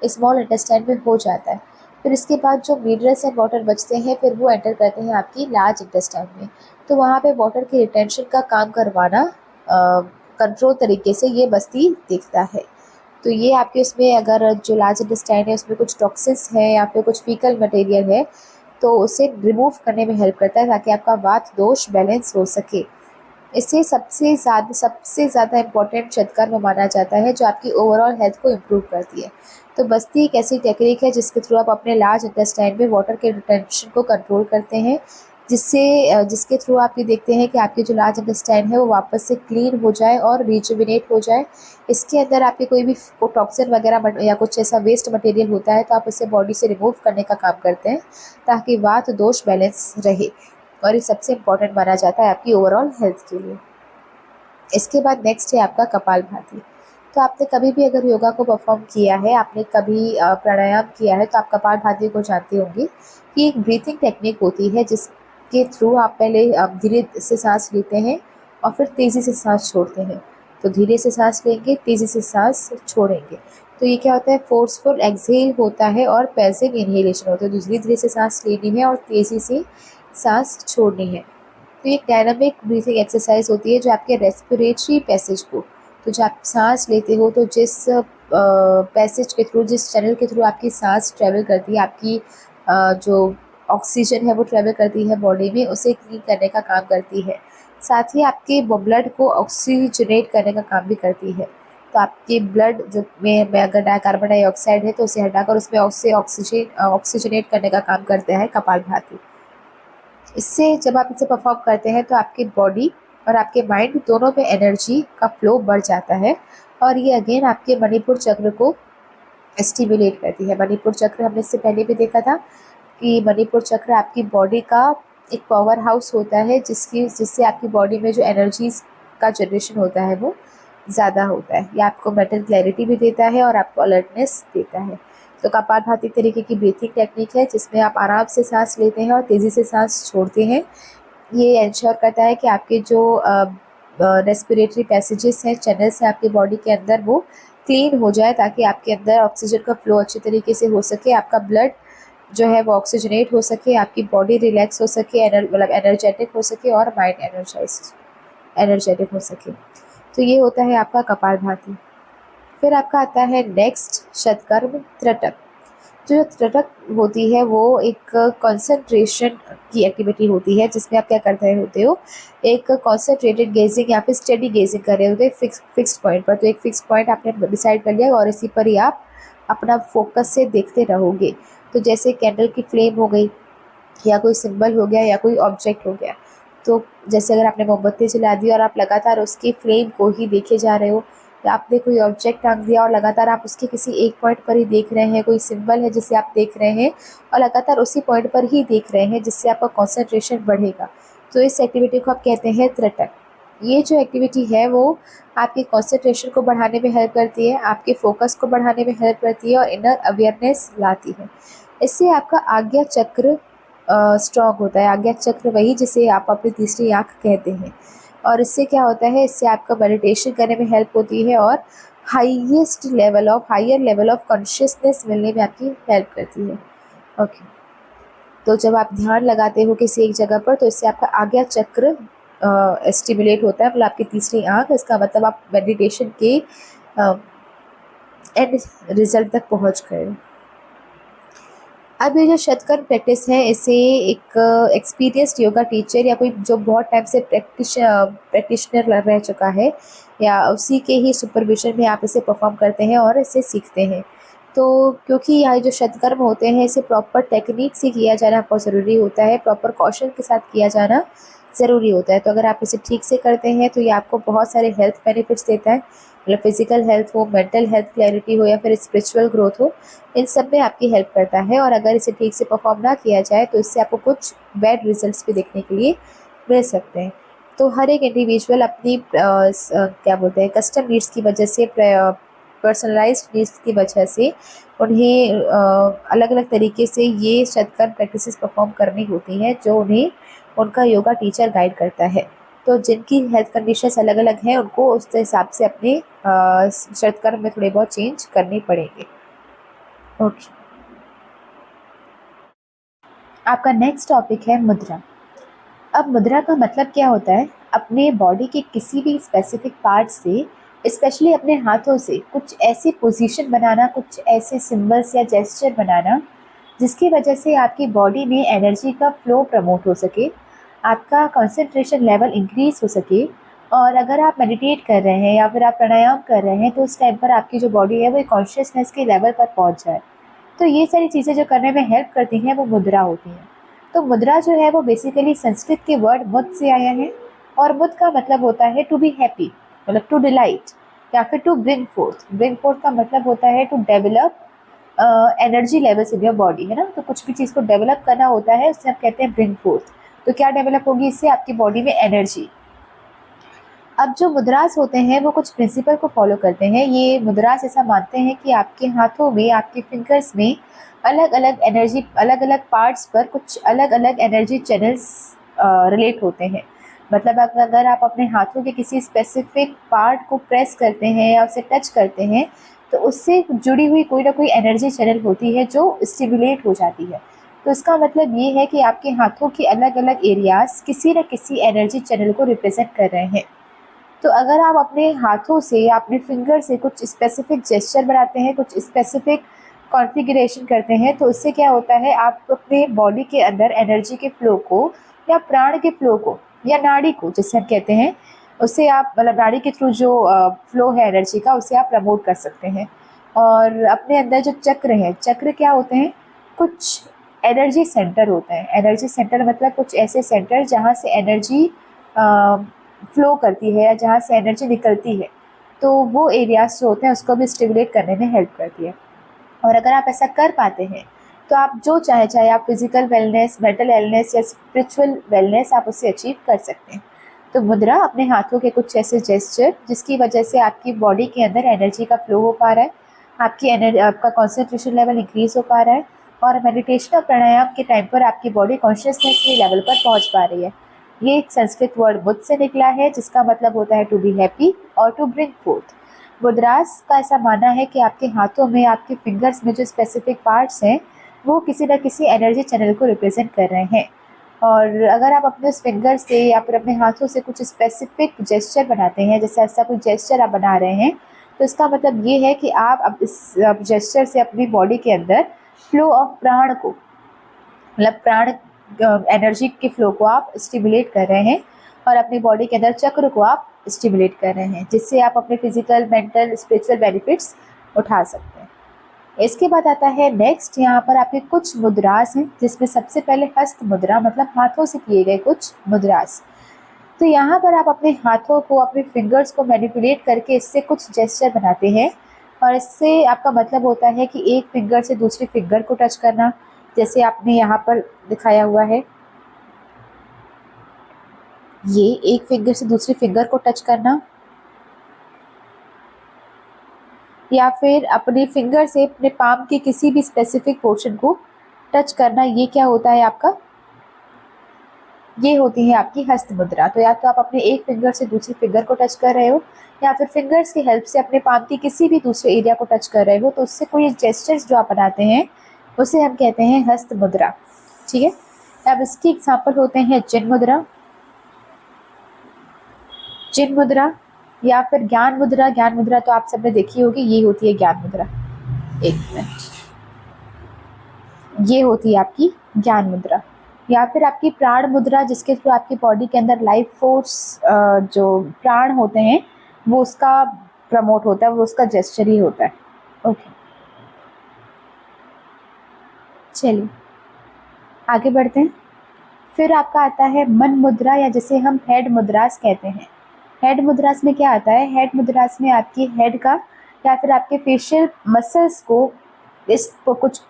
स्मॉल इंटेस्टाइन में हो जाता है। फिर इसके बाद जो मिनरल्स एंड वाटर बचते हैं फिर वो एंटर करते हैं आपकी लार्ज इंटेस्टाइन में। तो वहाँ पे वाटर की रिटेंशन का काम करवाना कंट्रोल तरीके से ये बस्ती देखता है। तो ये आपके उसमें अगर जो लार्ज इंटेस्टाइन है उसमें कुछ टॉक्सिन्स है या फिर कुछ फीकल मटेरियल है तो उसे रिमूव करने में हेल्प करता है ताकि आपका वात दोष बैलेंस हो सके। इसे सबसे ज़्यादा इम्पोर्टेंट शतकर्म माना जाता है जो आपकी ओवरऑल हेल्थ को इम्प्रूव करती है। तो बस्ती एक ऐसी टेक्निक है जिसके थ्रू आप अपने लार्ज इंटेस्टाइन में वाटर के रिटेंशन को कंट्रोल करते हैं, जिसके थ्रू आप ये देखते हैं कि आपकी जो लार्ज इंटेस्टाइन है वो वापस से क्लीन हो जाए और रिजुविनेट हो जाए। इसके अंदर आपके कोई भी टॉक्सिन वगैरह या कुछ ऐसा वेस्ट मटेरियल होता है तो आप उसे बॉडी से रिमूव करने का काम करते हैं ताकि वात दोष बैलेंस रहे, और ये सबसे इम्पॉर्टेंट माना जाता है आपकी ओवरऑल हेल्थ के लिए। इसके बाद नेक्स्ट है आपका कपालभाति। तो आपने कभी भी अगर योगा को परफॉर्म किया है, आपने कभी प्राणायाम किया है, तो आप कपालभाति को जानते होंगे कि एक ब्रीथिंग टेक्निक होती है जिसके थ्रू आप पहले धीरे से सांस लेते हैं और फिर तेज़ी से सांस छोड़ते हैं। तो धीरे से सांस लेंगे, तेज़ी से सांस छोड़ेंगे। तो ये क्या होता है? फोर्सफुल एक्सहेल होता है और पैसिव इनहेलेशन होता है। तो धीरे धीरे से सांस लेनी है और तेज़ी से सांस छोड़नी है। तो ये डायनामिक ब्रीथिंग एक्सरसाइज होती है जो आपके रेस्पिरेटरी पैसेज को, तो जब आप सांस लेते हो तो जिस पैसेज के थ्रू, जिस चैनल के थ्रू आपकी सांस ट्रैवल करती है, आपकी जो ऑक्सीजन है वो ट्रैवल करती है बॉडी में, उसे क्लीन करने का काम करती है। साथ ही आपके ब्लड को ऑक्सीजनेट करने का काम भी करती है। तो आपके ब्लड जो में अगर कार्बन डाइऑक्साइड है तो उसे हटाकर उसमें ऑक्सीजनेट करने का काम करता है कपालभाति। इससे जब आप इसे परफॉर्म करते हैं तो आपकी बॉडी और आपके माइंड दोनों में एनर्जी का फ्लो बढ़ जाता है और ये अगेन आपके मणिपुर चक्र को स्टिमुलेट करती है। मणिपुर चक्र हमने इससे पहले भी देखा था कि मणिपुर चक्र आपकी बॉडी का एक पावर हाउस होता है जिससे आपकी बॉडी में जो एनर्जीज का जनरेशन होता है वो ज़्यादा होता है। ये आपको मेंटल क्लैरिटी भी देता है और आपको अलर्टनेस देता है। तो कपालभाति तरीके की ब्रीथिंग टेक्निक है जिसमें आप आराम से सांस लेते हैं और तेज़ी से सांस छोड़ते हैं। ये इंश्योर करता है कि आपके जो रेस्पिरेटरी पैसेजेस हैं, चैनल्स हैं आपकी बॉडी के अंदर, वो क्लीन हो जाए ताकि आपके अंदर ऑक्सीजन का फ्लो अच्छे तरीके से हो सके, आपका ब्लड जो है वो ऑक्सीजनेट हो सके, आपकी बॉडी रिलैक्स हो सके, मतलब एनर्जेटिक हो सके और माइंड एनर्जेटिक हो सके। तो ये होता है आपका कपालभाति। फिर आपका आता है नेक्स्ट शतकर्म त्रिटक। जो त्रिटक होती है वो एक कंसंट्रेशन की एक्टिविटी होती है जिसमें आप क्या करते होते हो, एक कंसंट्रेटेड गेजिंग या फिर स्टडी गेजिंग कर रहे होते हैं फिक्स्ड पॉइंट पर। तो एक फिक्स पॉइंट आपने डिसाइड कर लिया और इसी पर ही आप अपना फोकस से देखते रहोगे। तो जैसे कैंडल की फ्लेम हो गई या कोई सिंबल हो गया या कोई ऑब्जेक्ट हो गया। तो जैसे अगर आपने मोमबत्ती जला दी और आप लगातार उसकी फ्लेम को ही देखे जा रहे हो, या आपने कोई ऑब्जेक्ट टांग दिया और लगातार आप उसके किसी एक पॉइंट पर ही देख रहे हैं, कोई सिंबल है जिसे आप देख रहे हैं और लगातार उसी पॉइंट पर ही देख रहे हैं जिससे आपका कॉन्सेंट्रेशन बढ़ेगा, तो इस एक्टिविटी को आप कहते हैं त्रिटक। ये जो एक्टिविटी है वो आपके कॉन्सेंट्रेशन को बढ़ाने में हेल्प करती है, आपके फोकस को बढ़ाने में हेल्प करती है और इनर अवेयरनेस लाती है। इससे आपका आज्ञा चक्र स्ट्रॉन्ग होता है। आज्ञा चक्र वही जिसे आप अपनी तीसरी आँख कहते हैं। और इससे क्या होता है, इससे आपका मेडिटेशन करने में हेल्प होती है और हायर लेवल ऑफ कॉन्शियसनेस मिलने में आपकी हेल्प करती है। ओके, तो जब आप ध्यान लगाते हो किसी एक जगह पर तो इससे आपका आज्ञा चक्र स्टिमुलेट होता है, मतलब आपकी तीसरी आँख। इसका मतलब आप मेडिटेशन के एंड रिजल्ट तक पहुँच गए। अब ये जो शतकर्म प्रैक्टिस है इसे एक एक्सपीरियंस्ड योगा टीचर या कोई जो बहुत टाइम से प्रैक्टिशनर रह चुका है या उसी के ही सुपरविजन में आप इसे परफॉर्म करते हैं और इसे सीखते हैं। तो क्योंकि यह जो शतकर्म होते हैं इसे प्रॉपर टेक्निक से किया जाना बहुत ज़रूरी होता है, प्रॉपर कौशल के साथ किया जाना ज़रूरी होता है। तो अगर आप इसे ठीक से करते हैं तो ये आपको बहुत सारे हेल्थ बेनिफिट्स देता है, मतलब फिजिकल हेल्थ हो, मेंटल हेल्थ क्लैरिटी हो या फिर स्पिरिचुअल ग्रोथ हो, इन सब में आपकी हेल्प करता है। और अगर इसे ठीक से परफॉर्म ना किया जाए तो इससे आपको कुछ बैड रिजल्ट्स भी देखने के लिए मिल सकते हैं। तो हर एक इंडिविजुअल अपनी क्या बोलते हैं कस्टम नीड्स की वजह से, पर्सनलाइज्ड नीड्स की वजह से उन्हें अलग अलग तरीके से ये शतकर्म प्रैक्टिसेस परफॉर्म करनी होती हैं जो उन्हें उनका योगा टीचर गाइड करता है। तो जिनकी हेल्थ कंडीशंस अलग अलग हैं उनको उस हिसाब से अपने शतकर्म में थोड़े बहुत चेंज करने पड़ेंगे। ओके, आपका नेक्स्ट टॉपिक है मुद्रा। अब मुद्रा का मतलब क्या होता है, अपने बॉडी के किसी भी स्पेसिफिक पार्ट से, स्पेशली अपने हाथों से कुछ ऐसी पोजीशन बनाना, कुछ ऐसे सिंबल्स या जेस्चर बनाना जिसकी वजह से आपकी बॉडी में एनर्जी का फ्लो प्रमोट हो सके, आपका कंसंट्रेशन लेवल इंक्रीज हो सके। और अगर आप मेडिटेट कर रहे हैं या फिर आप प्राणायाम कर रहे हैं तो उस टाइम पर आपकी जो बॉडी है वो कॉन्शियसनेस के लेवल पर पहुंच जाए। तो ये सारी चीज़ें जो करने में हेल्प करती हैं वो मुद्रा होती हैं। तो मुद्रा जो है वो बेसिकली संस्कृत के वर्ड मुद से आया है और मुद का मतलब होता है टू बी हैप्पी, मतलब टू डिलाइट या फिर to bring forth. Bring forth का मतलब होता है to develop energy levels in your body, है ना। तो कुछ भी चीज़ को डेवलप करना होता है उससे हम कहते हैं ब्रिंग फोर्थ। तो क्या डेवलप होगी इससे, आपकी बॉडी में एनर्जी। अब जो मुद्रास होते हैं वो कुछ प्रिंसिपल को फॉलो करते हैं। ये मुद्रास ऐसा मानते हैं कि आपके हाथों में, आपके फिंगर्स में अलग अलग एनर्जी, अलग अलग पार्ट्स पर कुछ अलग अलग एनर्जी चैनल्स रिलेट होते हैं। मतलब अगर आप अपने हाथों के किसी स्पेसिफिक पार्ट को प्रेस करते हैं या उसे टच करते हैं तो उससे जुड़ी हुई कोई ना कोई एनर्जी चैनल होती है जो स्टिमुलेट हो जाती है। तो इसका मतलब ये है कि आपके हाथों के अलग अलग एरियाज किसी न किसी एनर्जी चैनल को रिप्रेजेंट कर रहे हैं। तो अगर आप अपने हाथों से या अपने फिंगर से कुछ स्पेसिफिक जेस्चर बनाते हैं, कुछ स्पेसिफिक कॉन्फ़िगरेशन करते हैं तो उससे क्या होता है, आप अपने बॉडी के अंदर एनर्जी के फ्लो को या प्राण के फ्लो को या नाड़ी को जिसे हम कहते हैं, उससे आप, मतलब नाड़ी के थ्रू जो फ्लो है एनर्जी का, उसे आप प्रमोट कर सकते हैं। और अपने अंदर जो चक्र है, चक्र क्या होते हैं, कुछ एनर्जी सेंटर होते हैं। एनर्जी सेंटर मतलब कुछ ऐसे सेंटर जहाँ से एनर्जी फ्लो करती है या जहाँ से एनर्जी निकलती है, तो वो एरियाज जो होते हैं उसको भी स्टिमुलेट करने में हेल्प करती है। और अगर आप ऐसा कर पाते हैं तो आप जो चाहे, चाहे आप फिजिकल वेलनेस, मेंटल वेलनेस या स्पिरिचुअल वेलनेस, आप उसे अचीव कर सकते हैं। तो मुद्रा, अपने हाथों के कुछ ऐसे जेस्चर जिसकी वजह से आपकी बॉडी के अंदर एनर्जी का फ्लो हो पा रहा है, आपका कॉन्सेंट्रेशन लेवल इंक्रीज हो पा रहा है, और मेडिटेशन और प्राणायाम के टाइम पर आपकी बॉडी कॉन्शियसनेस के लेवल पर पहुंच पा रही है। ये एक संस्कृत वर्ड बुद्ध से निकला है जिसका मतलब होता है टू बी हैप्पी और टू ब्रिंग फोर्थ। बुद्रास का ऐसा मानना है कि आपके हाथों में, आपके फिंगर्स में जो स्पेसिफिक पार्ट्स हैं वो किसी न किसी एनर्जी चैनल को रिप्रेजेंट कर रहे हैं। और अगर आप अपने उस फिंगर से या फिर अपने हाथों से कुछ स्पेसिफिक जेस्चर बनाते हैं, जैसे ऐसा कोई जेस्चर आप बना रहे हैं, तो इसका मतलब ये है कि आप अब इस जेस्चर से अपनी बॉडी के अंदर फ्लो ऑफ प्राण को, मतलब प्राण एनर्जी के फ्लो को आप स्टिमुलेट कर रहे हैं, और अपनी बॉडी के अंदर चक्र को आप स्टिमुलेट कर रहे हैं, जिससे आप अपने फिजिकल, मेंटल, स्पिरिचुअल बेनिफिट्स उठा सकते हैं। इसके बाद आता है नेक्स्ट, यहाँ पर आपके कुछ मुद्रास हैं, जिसमें सबसे पहले हस्त मुद्रा, मतलब हाथों से किए गए कुछ मुद्रास। तो यहाँ पर आप अपने हाथों को, अपने फिंगर्स को मैनिपुलेट करके इससे कुछ जेस्चर बनाते हैं, और इससे आपका मतलब होता है कि एक फिंगर से दूसरी फिंगर को टच करना, जैसे आपने यहाँ पर दिखाया हुआ है, ये एक फिंगर से दूसरी फिंगर को टच करना, या फिर अपने फिंगर से अपने पाम के किसी भी स्पेसिफिक पोर्शन को टच करना। ये क्या होता है आपका, ये होती है आपकी हस्त मुद्रा। तो या तो आप अपने एक फिंगर से दूसरी फिंगर को टच कर रहे हो, या फिर फिंगर्स की हेल्प से अपने पाम की किसी भी दूसरे एरिया को टच कर रहे हो, तो उससे कोई जेस्चर्स जो आप बनाते हैं उसे हम कहते हैं हस्त मुद्रा। ठीक है। अब इसके एग्जाम्पल होते हैं चिन्ह मुद्रा, चिन्ह मुद्रा, या फिर ज्ञान मुद्रा। ज्ञान मुद्रा तो आप सबने देखी होगी, ये होती है ज्ञान मुद्रा। एक मिनट, ये होती है आपकी ज्ञान मुद्रा। या फिर आपकी प्राण मुद्रा, जिसके थ्रू आपकी बॉडी के अंदर लाइफ फोर्स, जो प्राण होते हैं वो उसका प्रमोट होता है, वो उसका जेस्चर ही होता है। ओके, चलिए आगे बढ़ते हैं। फिर आपका आता है मन मुद्रा, या जिसे हम हेड मुद्रास कहते हैं। हेड मुद्रास में क्या आता है, हेड मुद्रास में आपकी हेड का या फिर आपके फेशियल मसल्स को कुछ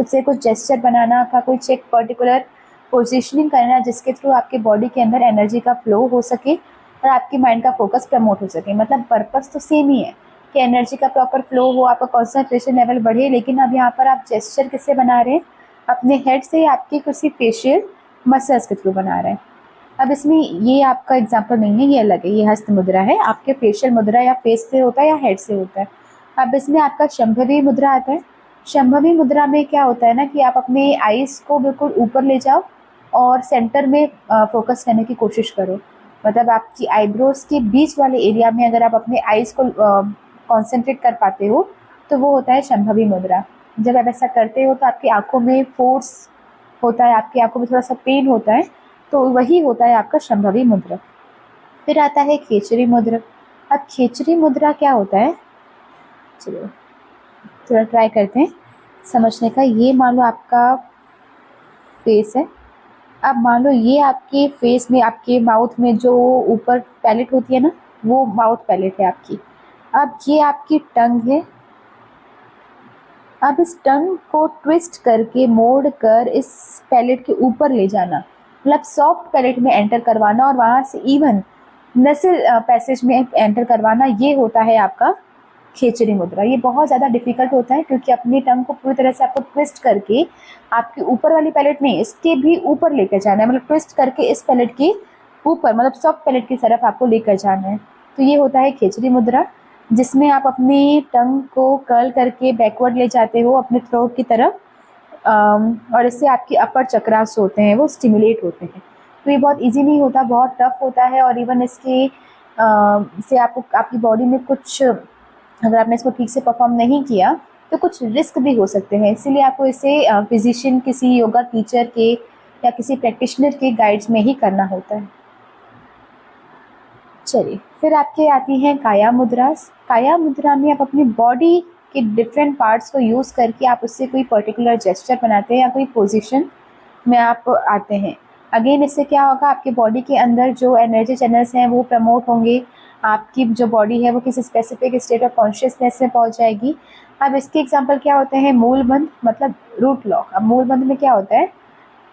से कुछ जेस्चर बनाना का, कुछ एक पर्टिकुलर पोजीशनिंग करना, जिसके थ्रू आपके बॉडी के अंदर एनर्जी का फ्लो हो सके और आपकी माइंड का फोकस प्रमोट हो सके। मतलब पर्पस तो सेम ही है कि एनर्जी का प्रॉपर फ्लो हो, आपका कॉन्सेंट्रेशन लेवल बढ़े, लेकिन अब यहाँ पर आप जेस्चर किससे बना रहे हैं, अपने हेड से या आपकी किसी फेशियल मसल्स के थ्रू बना रहे हैं। अब इसमें ये आपका एग्जाम्पल नहीं है, ये अलग है, ये हस्त मुद्रा है। आपके फेशियल मुद्रा या फेस से होता है या हेड से होता है। अब इसमें आपका शंभवी मुद्रा आता है। शंभवी मुद्रा में क्या होता है ना कि आप अपने आईज को बिल्कुल ऊपर ले जाओ और सेंटर में फोकस करने की कोशिश करो। मतलब आपकी आईब्रोज के बीच वाले एरिया में अगर आप अपने आईज को कॉन्सेंट्रेट कर पाते हो तो वो होता है शंभवी मुद्रा। जब आप ऐसा करते हो तो आपकी आंखों में फोर्स होता है, आपकी आंखों में थोड़ा सा पेन होता है, तो वही होता है आपका शंभवी मुद्रा। फिर आता है खेचरी मुद्रा। अब खेचरी मुद्रा क्या होता है, चलो थोड़ा ट्राई करते हैं समझने का। ये मान लो आपका फेस है। अब मान लो ये आपके फेस में, आपके माउथ में जो ऊपर पैलेट होती है ना, वो माउथ पैलेट है आपकी। अब ये आपकी टंग है। अब इस टंग को ट्विस्ट करके, मोड़ कर इस पैलेट के ऊपर ले जाना, मतलब सॉफ्ट पैलेट में एंटर करवाना और वहाँ से इवन नसल पैसेज में एंटर करवाना, ये होता है आपका खेचरी मुद्रा। ये बहुत ज़्यादा डिफिकल्ट होता है क्योंकि अपनी टंग को पूरी तरह से आपको ट्विस्ट करके आपके ऊपर वाली पैलेट नहीं, इसके भी ऊपर लेकर जाना है, मतलब ट्विस्ट करके इस पैलेट के ऊपर, मतलब सॉफ्ट पैलेट की तरफ आपको लेकर जाना है। तो ये होता है खेचरी मुद्रा, जिसमें आप अपनी टंग को कर्ल करके बैकवर्ड ले जाते हो अपने थ्रोट की तरफ, और इससे आपकी अपर चक्रास होते हैं वो स्टिमुलेट होते हैं। तो ये बहुत इजी नहीं होता, बहुत टफ होता है, और इवन इसके से आपको आपकी बॉडी में कुछ, अगर आपने इसको ठीक से परफॉर्म नहीं किया तो कुछ रिस्क भी हो सकते हैं। इसीलिए आपको इसे फिजिशियन, किसी योगा टीचर के या किसी प्रैक्टिशनर के गाइड्स में ही करना होता है। चलिए फिर आपके आती हैं काया मुद्रास। काया मुद्रा में आप अपनी बॉडी के डिफरेंट पार्ट्स को यूज़ करके आप उससे कोई पर्टिकुलर जेस्चर बनाते हैं या कोई पोजीशन में आप आते हैं। अगेन इससे क्या होगा, आपके बॉडी के अंदर जो एनर्जी चैनल्स हैं वो प्रमोट होंगे, आपकी जो बॉडी है वो किसी स्पेसिफिक स्टेट ऑफ कॉन्शियसनेस में पहुंच जाएगी। अब इसके एग्जांपल क्या होते हैं, मूल बंध मतलब रूट लॉक। अब मूल बंध में क्या होता है,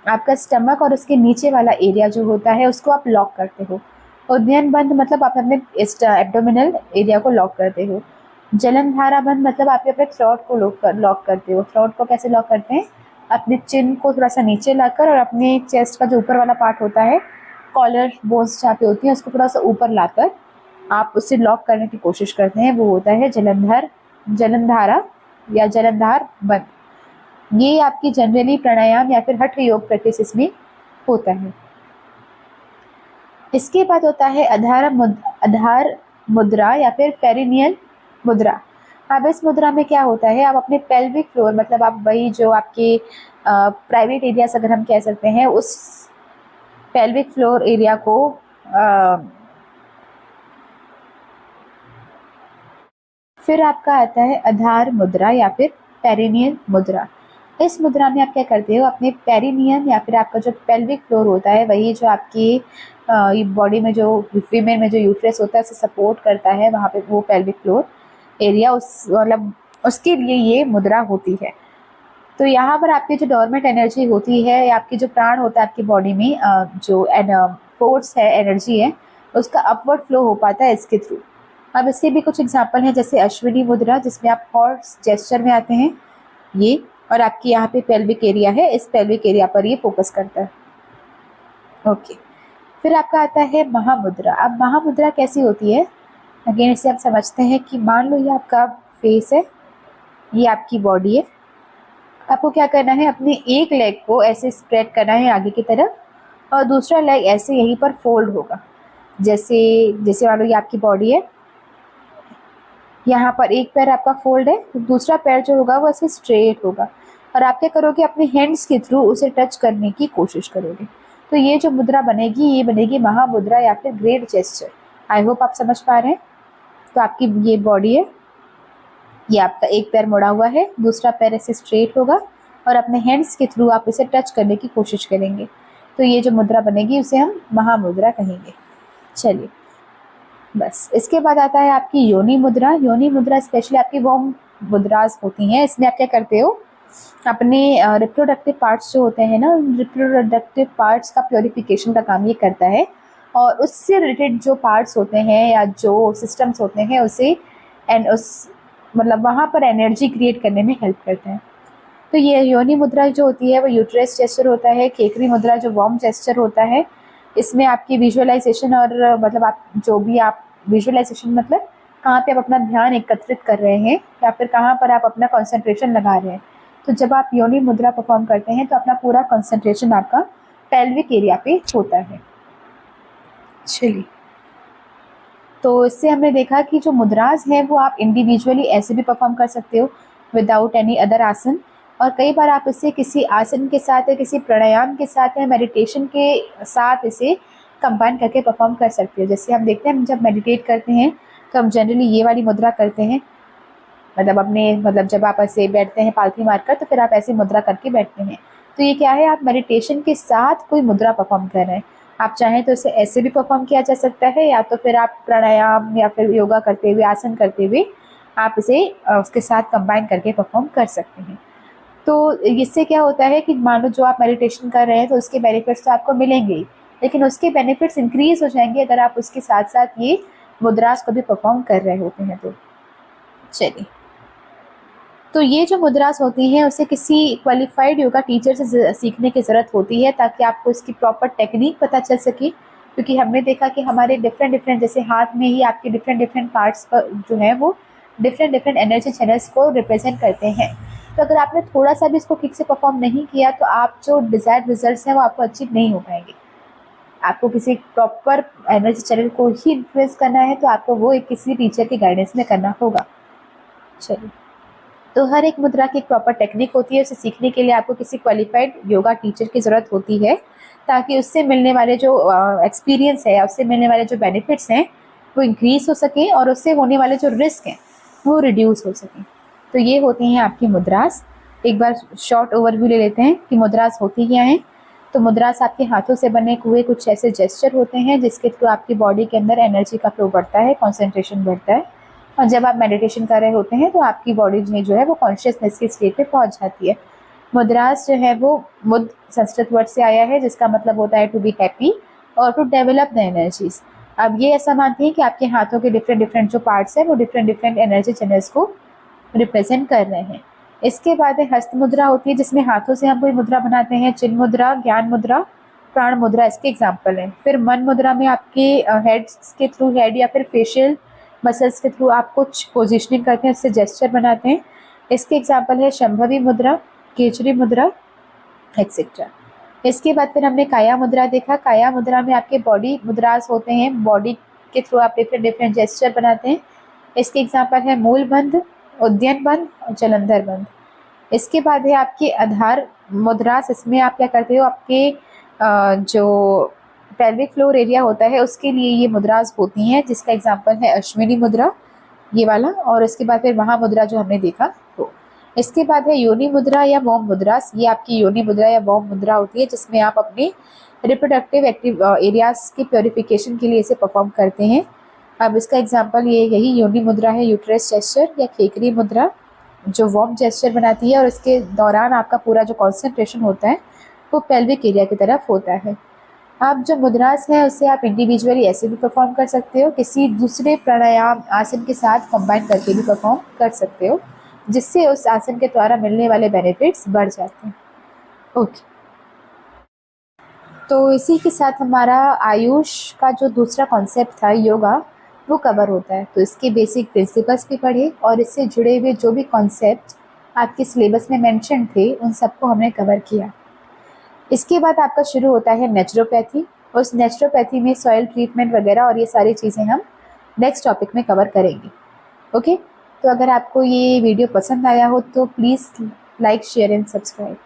आपका स्टमक और उसके नीचे वाला एरिया जो होता है उसको आप लॉक करते हो। उद्यन बंध मतलब आप अपने एब्डोमिनल एरिया को लॉक करते हो। जलनधारा बंध मतलब आप अपने थ्रोट को लॉक करते हो। थ्रोट को कैसे लॉक करते हैं, अपने चिन को थोड़ा सा नीचे लाकर और अपने चेस्ट का जो ऊपर वाला पार्ट होता है, कॉलर बोन्स जहाँ पे होती हैं, उसको थोड़ा सा ऊपर लाकर आप उससे लॉक करने की कोशिश करते हैं, वो होता है जलंधारा या जलंधार बंध। ये आपकी जनरली प्राणायाम या फिर हठ योग प्रैक्टिस में होता है। इसके बाद होता है आधार मुद्रा या फिर पेरिनियल मुद्रा। अब इस मुद्रा में क्या होता है, आप अपने पेल्विक फ्लोर मतलब आप वही जो आपके प्राइवेट एरियाज अगर हम कह सकते हैं, उस पेल्विक फ्लोर एरिया को फिर आपका आता है आधार मुद्रा या फिर पेरिनियल मुद्रा। इस मुद्रा में आप क्या करते हो, अपने पेरिनियम या फिर आपका जो पेल्विक फ्लोर होता है, वही जो आपकी बॉडी में जो फीमेल में जो यूट्रस होता है उसे सपोर्ट करता है, वहाँ पे वो पेल्विक फ्लोर एरिया उस मतलब उसके लिए ये मुद्रा होती है। तो यहाँ पर आपकी जो डोरमेंट एनर्जी होती है या आपकी जो प्राण होता है आपकी बॉडी में, जो फोर्स है, एनर्जी है, उसका अपवर्ड फ्लो हो पाता है इसके थ्रू। अब इसके भी कुछ एग्जांपल हैं, जैसे अश्विनी मुद्रा जिसमें आप हॉर्स जेस्चर में आते हैं ये, और आपकी यहाँ पे पेल्विक एरिया है, इस पेल्विक एरिया पर ये फोकस करता है। ओके, फिर आपका आता है महामुद्रा। अब महामुद्रा कैसी होती है, अगेन इसे आप समझते हैं कि मान लो ये आपका फेस है, ये आपकी बॉडी है, आपको क्या करना है, अपने एक लेग को ऐसे स्प्रेड करना है आगे की तरफ और दूसरा लेग ऐसे यहीं पर फोल्ड होगा। जैसे जैसे मान लो ये आपकी बॉडी है, यहाँ पर एक पैर आपका फोल्ड है तो दूसरा पैर जो होगा वो ऐसे स्ट्रेट होगा और आप क्या करोगे, अपने हैंड्स के थ्रू उसे टच करने की कोशिश करोगे। तो ये जो मुद्रा बनेगी ये बनेगी महामुद्रा या फिर ग्रेट जेस्चर। आई होप आप समझ पा रहे हैं। तो आपकी ये बॉडी है, ये आपका एक पैर मुड़ा हुआ है, दूसरा पैर ऐसे स्ट्रेट होगा और अपने हैंड्स के थ्रू आप इसे टच करने की कोशिश करेंगे। तो ये जो मुद्रा बनेगी उसे हम महामुद्रा कहेंगे। चलिए, बस इसके बाद आता है आपकी योनि मुद्रा। योनि मुद्रा स्पेशली आपकी वो मुद्रास होती हैं, इसमें आप क्या करते हो, अपने रिप्रोडक्टिव पार्ट्स जो होते हैं ना, रिप्रोडक्टिव पार्ट्स का प्योरिफिकेशन का काम ये करता है और उससे रिलेटेड जो पार्ट्स होते हैं या जो सिस्टम्स होते हैं उसे उस मतलब वहाँ पर एनर्जी क्रिएट करने में हेल्प करते हैं। तो ये योनि मुद्रा जो होती है वो यूट्रस जेस्चर होता है। केकरी मुद्रा जो वॉर्म जेस्चर होता है, इसमें आपकी विजुअलाइजेशन और मतलब आप जो भी आप विजुअलाइजेशन मतलब कहाँ पे आप अपना ध्यान एकत्रित कर रहे हैं या फिर कहाँ पर आप अपना कंसंट्रेशन लगा रहे हैं। तो जब आप योनि मुद्रा परफॉर्म करते हैं तो अपना पूरा कंसंट्रेशन आपका पेल्विक एरिया पे होता है। चलिए, तो इससे हमने देखा कि जो मुद्राज हैं वो आप इंडिविजुअली ऐसे भी परफॉर्म कर सकते हो विदाउट एनी अदर आसन, और कई बार आप इसे किसी आसन के साथ या किसी प्राणायाम के साथ या मेडिटेशन के साथ इसे कंबाइन करके परफॉर्म कर सकते हो। जैसे हम देखते हैं, हम जब मेडिटेट करते हैं तो हम जनरली ये वाली मुद्रा करते हैं, मतलब जब आप ऐसे बैठते हैं पालथी मारकर तो फिर आप ऐसी मुद्रा करके बैठते हैं। तो ये क्या है, आप मेडिटेशन के साथ कोई मुद्रा परफॉर्म कर रहे हैं। आप चाहें तो इसे ऐसे भी परफॉर्म किया जा सकता है या तो फिर आप प्राणायाम या फिर योगा करते हुए, आसन करते हुए आप इसे उसके साथ कंबाइन करके परफॉर्म कर सकते हैं। तो इससे क्या होता है कि मान लो जो आप मेडिटेशन कर रहे हैं तो उसके बेनिफिट्स तो आपको मिलेंगे ही, लेकिन उसके बेनिफिट्स इंक्रीज हो जाएंगे अगर आप उसके साथ साथ ये मुद्रास को भी परफॉर्म कर रहे होते हैं। तो चलिए, तो ये जो मुद्रास होती हैं उसे किसी क्वालिफाइड योगा टीचर से सीखने की ज़रूरत होती है ताकि आपको इसकी प्रॉपर टेक्निक पता चल सके। क्योंकि हमने देखा कि हमारे डिफरेंट जैसे हाथ में ही आपके डिफरेंट पार्ट्स पर जो है वो डिफरेंट एनर्जी चैनल्स को रिप्रेजेंट करते हैं। तो अगर आपने थोड़ा सा भी इसको ठीक से परफॉर्म नहीं किया तो आप जो डिज़ायर्ड रिजल्ट्स हैं वो आपको अचीव नहीं हो पाएंगे। आपको किसी प्रॉपर एनर्जी चैनल को ही इन्फ्लुएंस करना है तो आपको वो एक किसी टीचर की गाइडेंस में करना होगा। चलिए, तो हर एक मुद्रा की एक प्रॉपर टेक्निक होती है, उसे सीखने के लिए आपको किसी क्वालिफाइड योगा टीचर की ज़रूरत होती है ताकि उससे मिलने वाले जो एक्सपीरियंस है या उससे मिलने वाले जो बेनिफिट्स हैं वो इंक्रीज हो सके और उससे होने वाले जो रिस्क हैं वो रिड्यूस हो सकें। तो ये होती हैं आपकी मुद्रास। एक बार शॉर्ट ओवरव्यू ले लेते हैं कि मुद्रास होती क्या हैं। तो मुद्रास आपके हाथों से बने हुए कुछ ऐसे जेस्चर होते हैं जिसके थ्रू आपकी बॉडी के अंदर एनर्जी का फ्लो बढ़ता है, कंसंट्रेशन बढ़ता है, और जब आप मेडिटेशन कर रहे होते हैं तो आपकी बॉडी जो है वो कॉन्शियसनेस की स्टेट पे पहुंच जाती है। मुद्रास जो है वो मुद संस्कृत वर्ड से आया है जिसका मतलब होता है टू बी हैप्पी और टू डेवलप द एनर्जीज। अब ये ऐसा मानते हैं कि आपके हाथों के डिफरेंट डिफरेंट जो पार्ट्स हैं वो डिफरेंट डिफरेंट एनर्जी चैनल्स को रिप्रेजेंट कर रहे हैं। इसके बाद हस्त मुद्रा होती है जिसमें हाथों से हम कोई मुद्रा बनाते हैं, चिन्ह मुद्रा, ज्ञान मुद्रा, प्राण मुद्रा इसके एग्जाम्पल हैं। फिर मन मुद्रा में आपके हेड्स के थ्रू, हेड या फिर फेशियल मसल्स के थ्रू आप कुछ पोजिशनिंग करते हैं, उससे जेस्चर बनाते हैं। इसके एग्जाम्पल है शंभवी मुद्रा, केचरी मुद्रा एक्सेट्रा। इसके बाद फिर हमने काया मुद्रा देखा। काया मुद्रा में आपके बॉडी मुद्रास होते हैं, बॉडी के थ्रू आप डिफरेंट डिफरेंट जेस्चर बनाते हैं। इसके एग्जाम्पल है मूल बंध, उद्यन बंध और जलंधर बंध। इसके बाद है आपके आधार मुद्रास। इसमें आप क्या करते हो, आपके जो पेल्विक फ्लोर एरिया होता है उसके लिए ये मुद्रास होती हैं, जिसका एग्जाम्पल है अश्विनी मुद्रा, ये वाला। और इसके बाद फिर महामुद्रा जो हमने देखा तो इसके बाद है योनि मुद्रा या वोम मुद्रास। ये आपकी योनि मुद्रा या वोम मुद्रा होती है जिसमें आप अपने रिप्रोडक्टिव एक्टिव एरियाज की प्योरिफिकेशन के लिए इसे परफॉर्म करते हैं। अब इसका एग्जाम्पल यही योनि मुद्रा है, यूट्रस जेस्चर या खेकरी मुद्रा जो वॉर्म जेस्चर बनाती है, और इसके दौरान आपका पूरा जो कॉन्सेंट्रेशन होता है वो पेल्विक एरिया की तरफ होता है। आप जो मुद्रास है उसे आप इंडिविजुअली ऐसे भी परफॉर्म कर सकते हो, किसी दूसरे प्राणायाम आसन के साथ कंबाइन करके भी परफॉर्म कर सकते हो, जिससे उस आसन के द्वारा मिलने वाले बेनिफिट्स बढ़ जाते हैं। ओके, तो इसी के साथ हमारा आयुष का जो दूसरा कॉन्सेप्ट था योगा वो कवर होता है। तो इसके बेसिक प्रिंसिपल्स भी पढ़े और इससे जुड़े हुए जो भी कॉन्सेप्ट आपके सिलेबस में मेंशन थे उन सबको हमने कवर किया। इसके बाद आपका शुरू होता है नेचुरोपैथी। उस नेचुरोपैथी में सॉइल ट्रीटमेंट वगैरह और ये सारी चीज़ें हम नेक्स्ट टॉपिक में कवर करेंगे। ओके, तो अगर आपको ये वीडियो पसंद आया हो तो please like, share and subscribe.